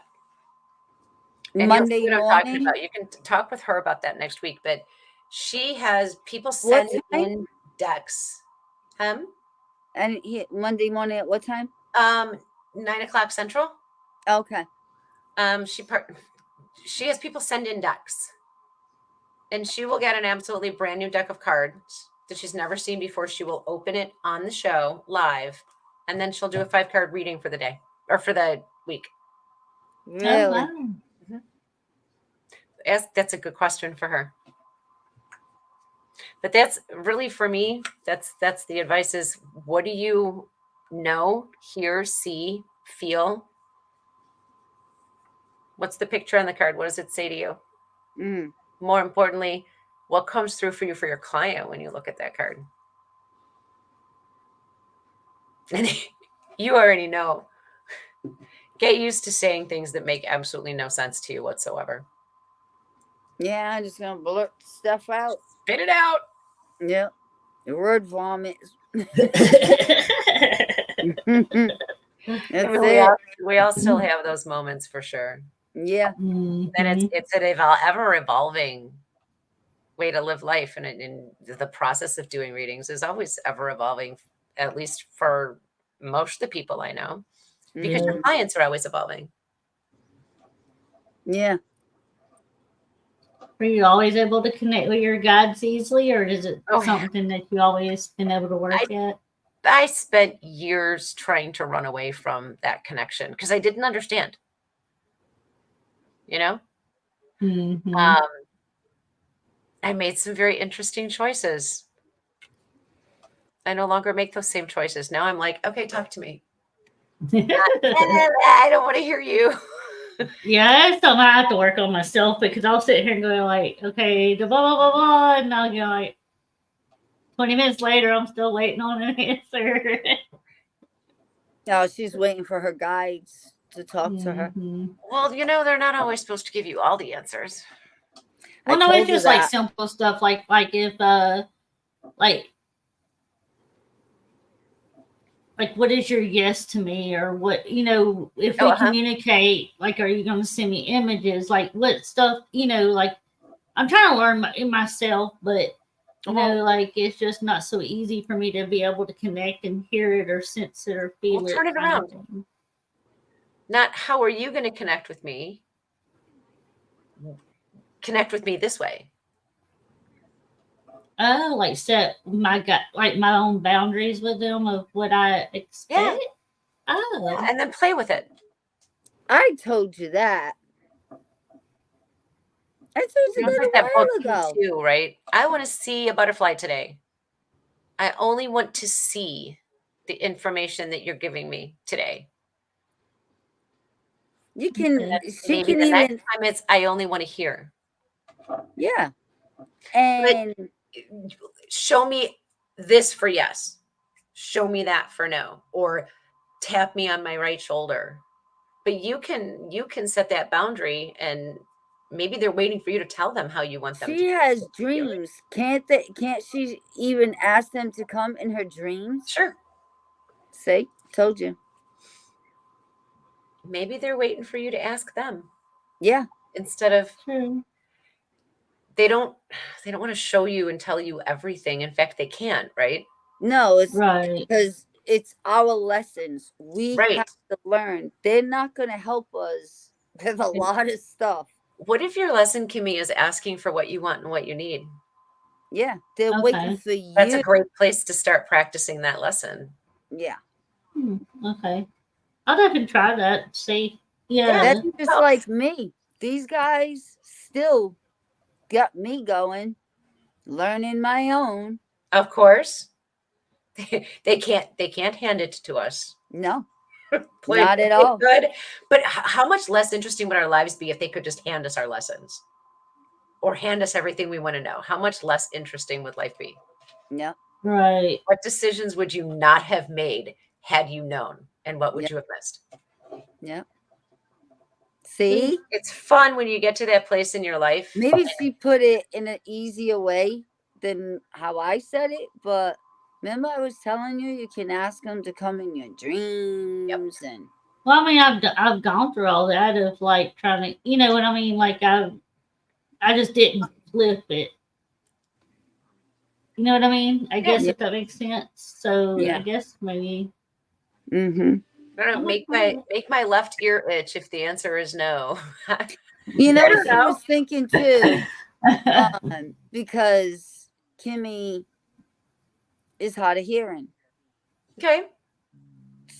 And Monday you'll see what morning. I'm talking about. You can talk with her about that next week. But she has people send in decks. And Monday morning at what time? 9:00 Central. Okay. She has people send in decks, and she will get an absolutely brand new deck of cards that she's never seen before. She will open it on the show live, and then she'll do a 5-card reading for the day or for the week. Really? Oh, wow. That's a good question for her. But that's really, for me, that's the advice is, what do you know, hear, see, feel? What's the picture on the card? What does it say to you? Mm. More importantly, what comes through for you for your client when you look at that card? And you already know. Get used to saying things that make absolutely no sense to you whatsoever. Yeah, I'm just gonna blurt stuff out. Spit it out. Yep. The word vomit. We all still have those moments for sure. Yeah. Mm-hmm. And it's an ever evolving way to live life, and in the process of doing readings is always ever evolving, at least for most of the people I know, because your clients are always evolving. Yeah. Are you always able to connect with your guides easily, or is it something that you always been able to work at? I spent years trying to run away from that connection because I didn't understand. You know? Mm-hmm. I made some very interesting choices. I no longer make those same choices. Now I'm like, okay, talk to me. I don't want to hear you. Yeah, that's something I have to work on myself, because I'll sit here and go like, okay, the blah, blah, blah, blah, and I'll go like 20 minutes later, I'm still waiting on an answer. No, she's waiting for her guides to talk to her. Well, you know, they're not always supposed to give you all the answers. Well, no, it's just like simple stuff, like if like, what is your yes to me, or what, if Oh, we communicate, like, are you going to send me images, like what stuff, like, I'm trying to learn myself, but like, it's just not so easy for me to be able to connect and hear it or sense it or feel it. Turn it around. Not how are you going to connect with me? Connect with me this way. Oh, like set my own boundaries with them of what I expect. Yeah. Oh, Yeah, and then play with it. I told you that. I told you that a while ago. Too, right? I want to see a butterfly today. I only want to see the information that you're giving me today. You can. She Maybe can the even. next time it's I only want to hear. Yeah. And show me this for yes. Show me that for no. Or tap me on my right shoulder. But you can set that boundary, and maybe they're waiting for you to tell them how you want them to. she has dreams. Can't she even ask them to come in her dreams? Sure. See? Told you. Maybe they're waiting for you to ask them. Yeah. Instead of true. They don't want to show you and tell you everything. In fact, they can't, right? No, it's Right. because it's our lessons. We Right. have to learn. They're not going to help us with a lot of stuff. What if your lesson, Kimmy, is asking for what you want and what you need? Yeah, they're waiting for you. That's a great place to start practicing that lesson. Yeah. Okay. I'll definitely try that. See. Yeah. That's just like me. These guys still got me going, learning my own. Of course. They can't hand it to us. No. Not at all. Good. But how much less interesting would our lives be if they could just hand us our lessons? Or hand us everything we want to know? How much less interesting would life be? Yeah. Right. What decisions would you not have made had you known? And what would you have missed? Yeah. See? It's fun when you get to that place in your life. Maybe she put it in an easier way than how I said it, but remember I was telling you can ask them to come in your dreams and. Well, I mean, I've gone through all that of like trying to, you know what I mean? Like I just didn't flip it. You know what I mean? I guess if that makes sense. So I guess maybe. Mm-hmm. I don't know, make my left ear itch if the answer is no. You know what I was thinking too? Because Kimmy is hard of hearing. Okay.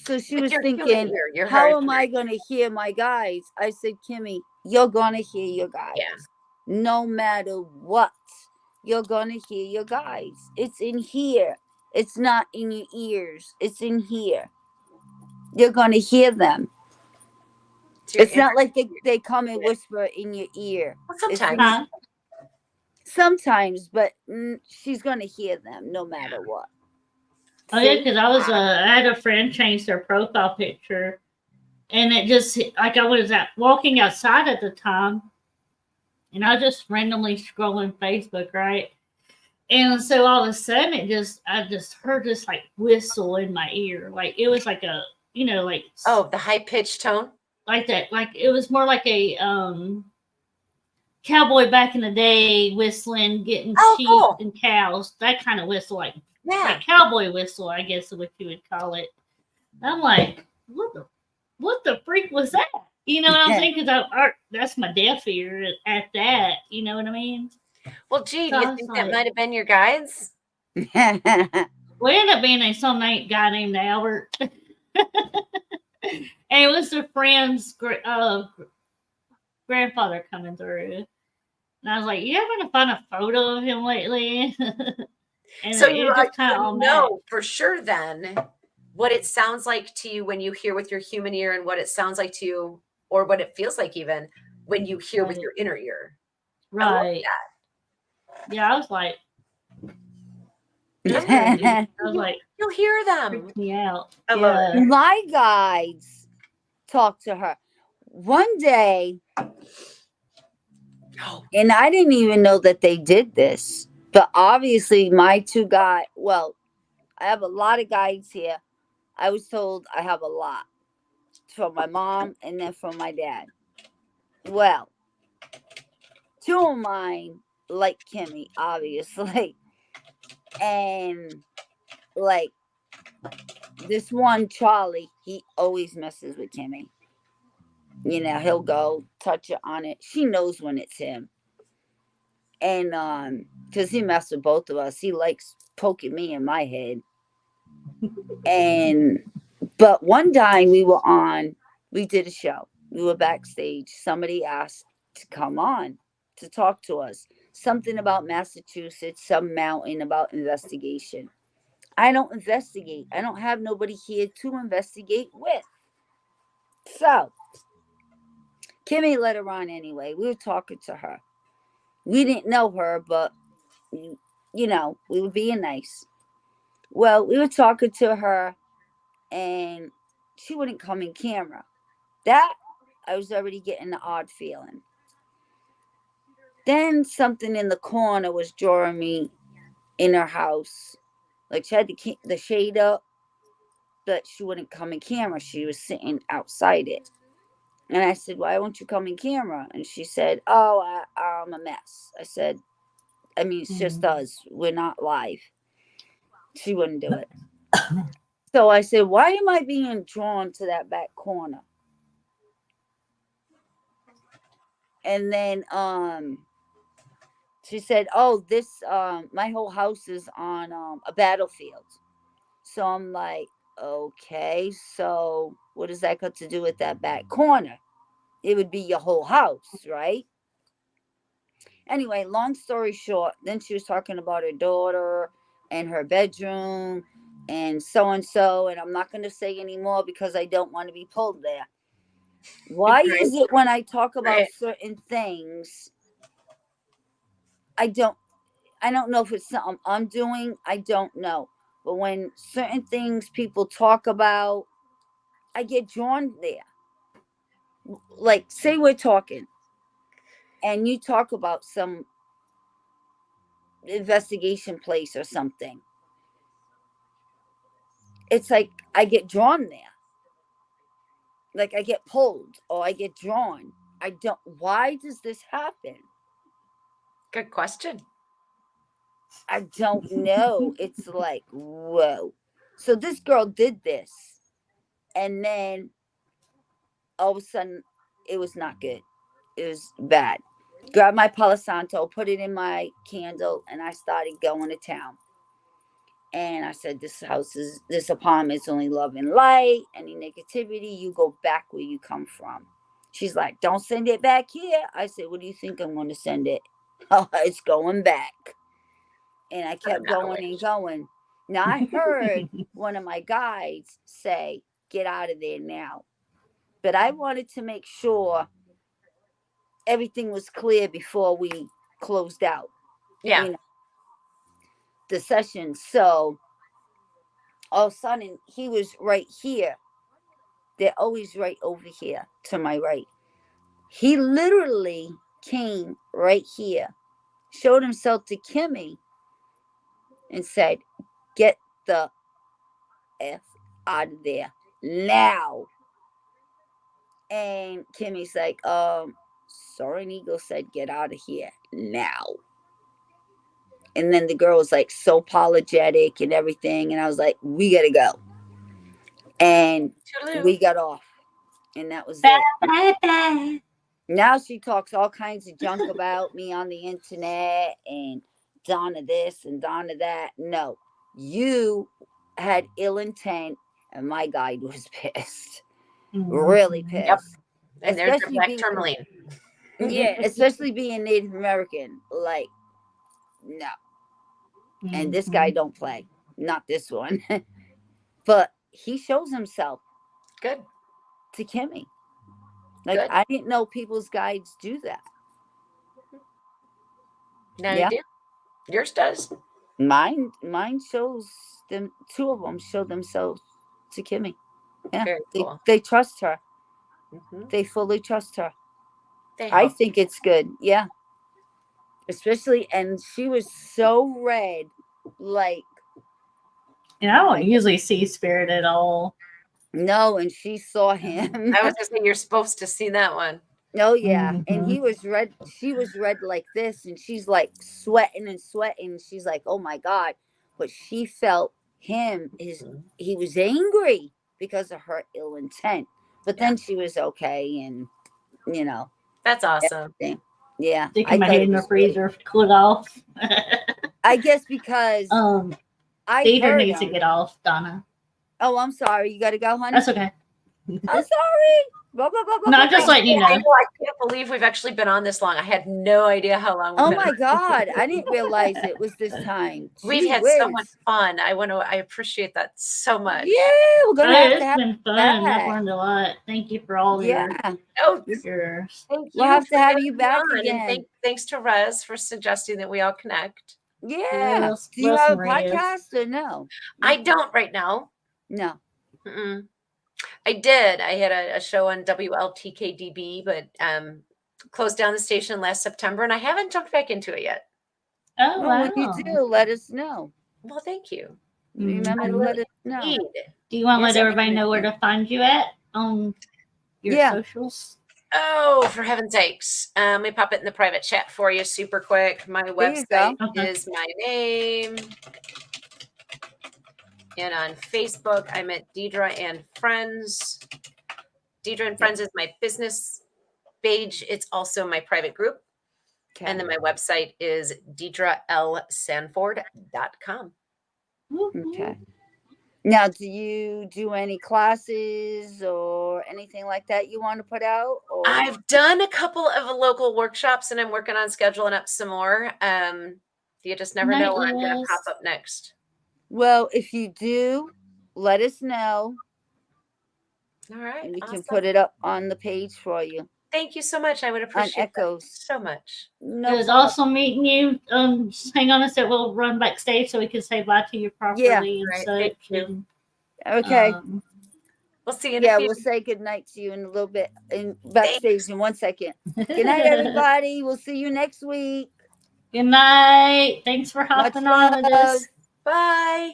So she was thinking, how am I going to hear my guys? I said, Kimmy, you're going to hear your guys. Yeah. No matter what, you're going to hear your guys. It's in here. It's not in your ears. It's in here. You're going to hear them. It's not like they come and whisper in your ear. Well, sometimes, but she's going to hear them no matter what. Oh yeah, because I had a friend change their profile picture, and it just like I was walking outside at the time, and I was just randomly scrolling Facebook, right? And so all of a sudden, I just heard this like whistle in my ear, like it was like a like the high pitched tone, like that, like it was more like a cowboy back in the day whistling, getting sheep and cows, that kind of whistle, like cowboy whistle, I guess is what you would call it. I'm like, what the freak was that? You know what I'm saying? Because that's my deaf ear at that. You know what I mean? Well, gee, do you think that might have been your guides? Well, it ended up being some guy named Albert. And it was a friend's grandfather coming through. And I was like, you ever find a photo of him lately? And so you just know for sure then what it sounds like to you when you hear with your human ear and what it sounds like to you, or what it feels like even when you hear with your inner ear. Right. Yeah, I was like, you'll hear them. Freaked me out. I love it. My guides talked to her one day, and I didn't even know that they did this. But obviously, my two guys. Well, I have a lot of guides here. I was told I have a lot from my mom and then from my dad. Well, two of mine like Kimmy, obviously. And like this one, Charlie, he always messes with Kimmy. You know, he'll go touch her on it. She knows when it's him. And because he messed with both of us, he likes poking me in my head. And but one time we did a show. We were backstage. Somebody asked to come on to talk to us. Something about Massachusetts, some mountain about investigation. I don't investigate. I don't have nobody here to investigate with. So Kimmy let her on anyway. We were talking to her. We didn't know her, but we were being nice. Well, we were talking to her and she wouldn't come in camera. That I was already getting the odd feeling. Then something in the corner was drawing me in her house. Like she had the shade up, but she wouldn't come in camera. She was sitting outside it. And I said, "Why won't you come in camera?" And she said, "Oh, I'm a mess." I said, "I mean, it's just us. We're not live." She wouldn't do it. So I said, "Why am I being drawn to that back corner?" And then she said, "Oh, this my whole house is on a battlefield." So I'm like, "Okay, so what does that got to do with that back corner? It would be your whole house, right?" Anyway, long story short, then she was talking about her daughter and her bedroom and so, and I'm not going to say anymore because I don't want to be pulled there. Why Right. is it when I talk about Right. certain things, I don't know if it's something I'm doing, I don't know. But when certain things people talk about, I get drawn there. Like, say we're talking and you talk about some investigation place or something. It's like I get drawn there. Like I get pulled or I get drawn. I don't, why does this happen? Good question. I don't know. It's like, whoa. So this girl did this. And then all of a sudden, it was not good. It was bad. Grabbed my Palo Santo, put it in my candle, and I started going to town. And I said, this apartment is only love and light. Any negativity, you go back where you come from. She's like, don't send it back here. I said, what do you think I'm going to send it? Oh, it's going back. And I kept going and going. Now, I heard one of my guides say, get out of there now. But I wanted to make sure everything was clear before we closed out, Yeah. the session. So all of a sudden, he was right here. They're always right over here to my right. He literally came right here, showed himself to Kimmy, and said, get the F out of there now. And Kimmy's like, Soaring Eagle said, get out of here now. And then the girl was like so apologetic and everything. And I was like, we got to go. And we got off. And that was it. Now she talks all kinds of junk about me on the internet and Donna this and Donna that. No, you had ill intent, and my guide was pissed, really pissed. Yep. And there's your Especially black being, tourmaline. yeah, especially being Native American. Like, no. And this guy don't play, not this one, but he shows himself Good. to Kimmy. Like, Good. I didn't know people's guides do that. Now Yeah. you do. Yours does. Mine shows them. Two of them show themselves to Kimmy. Yeah, Very cool. they trust her. Mhm. They fully trust her. They I help. think it's good. Yeah, especially, and she was so red, like And I don't usually see spirit at all. No, and she saw him. I was just saying you're supposed to see that one. Oh yeah, and Mhm. he was red. She was red like this, and she's like sweating and sweating. She's like, "Oh my god!" But she felt him. He was angry because of her ill intent. But then she was okay, and you know, That's awesome. everything. Yeah, Sticking I my thought head it in the was great. freezer, cool it off. I guess because I Deidre heard needs to him. get off, Donna. Oh, I'm sorry. You got to go, honey. That's okay. I'm sorry. Blah, blah, blah, blah, No, blah, I'm just blah. letting you I know. know, I can't believe we've actually been on this long. I had no idea how long we've Oh been my on. god, I didn't realize it was this time. We've Gee had whiz. so much fun. I appreciate that so much. Yeah, we're gonna have to It's have been you fun. I've back. learned a lot. Thank you for all Yeah, Oh, your thank we'll you have to for have having you me back on, and again. thanks to Rez for suggesting that we all connect. Yeah. Russ- Do you Russ have a and Reyes. podcast or no? I don't right now. No. Mm-mm. I did. I had a show on WLTKDB, but closed down the station last September, and I haven't jumped back into it yet. Oh, Well, wow. when you do, let us know. Well, thank you. Remember to let us know. Indeed. Do you want to Yes, let everybody know where definitely. to find you at on your Yeah. socials? Oh, for heaven's sakes. Let me pop it in the private chat for you super quick. My There you website go. Okay. is my name. And on Facebook, I'm at Deidre and Friends. Deidre and Friends is my business page. It's also my private group. Okay. And then my website is deidrelsanford.com. Okay. Now, do you do any classes or anything like that you want to put out? Or? I've done a couple of local workshops, and I'm working on scheduling up some more. You just never know where I'm going to pop up next. Well, if you do, let us know. All right. And we Awesome. can put it up on the page for you. Thank you so much. I would appreciate that so much. No it was problem. awesome meeting you. Just hang on a sec. We'll run backstage so we can say bye to you properly Yeah. and Right, such. thank you. And, Okay. We'll see you in a few. We'll say good night to you in a little bit in backstage in 1 second. Good night, everybody. We'll see you next week. Good night. Thanks for Much hopping on with love. us. Bye.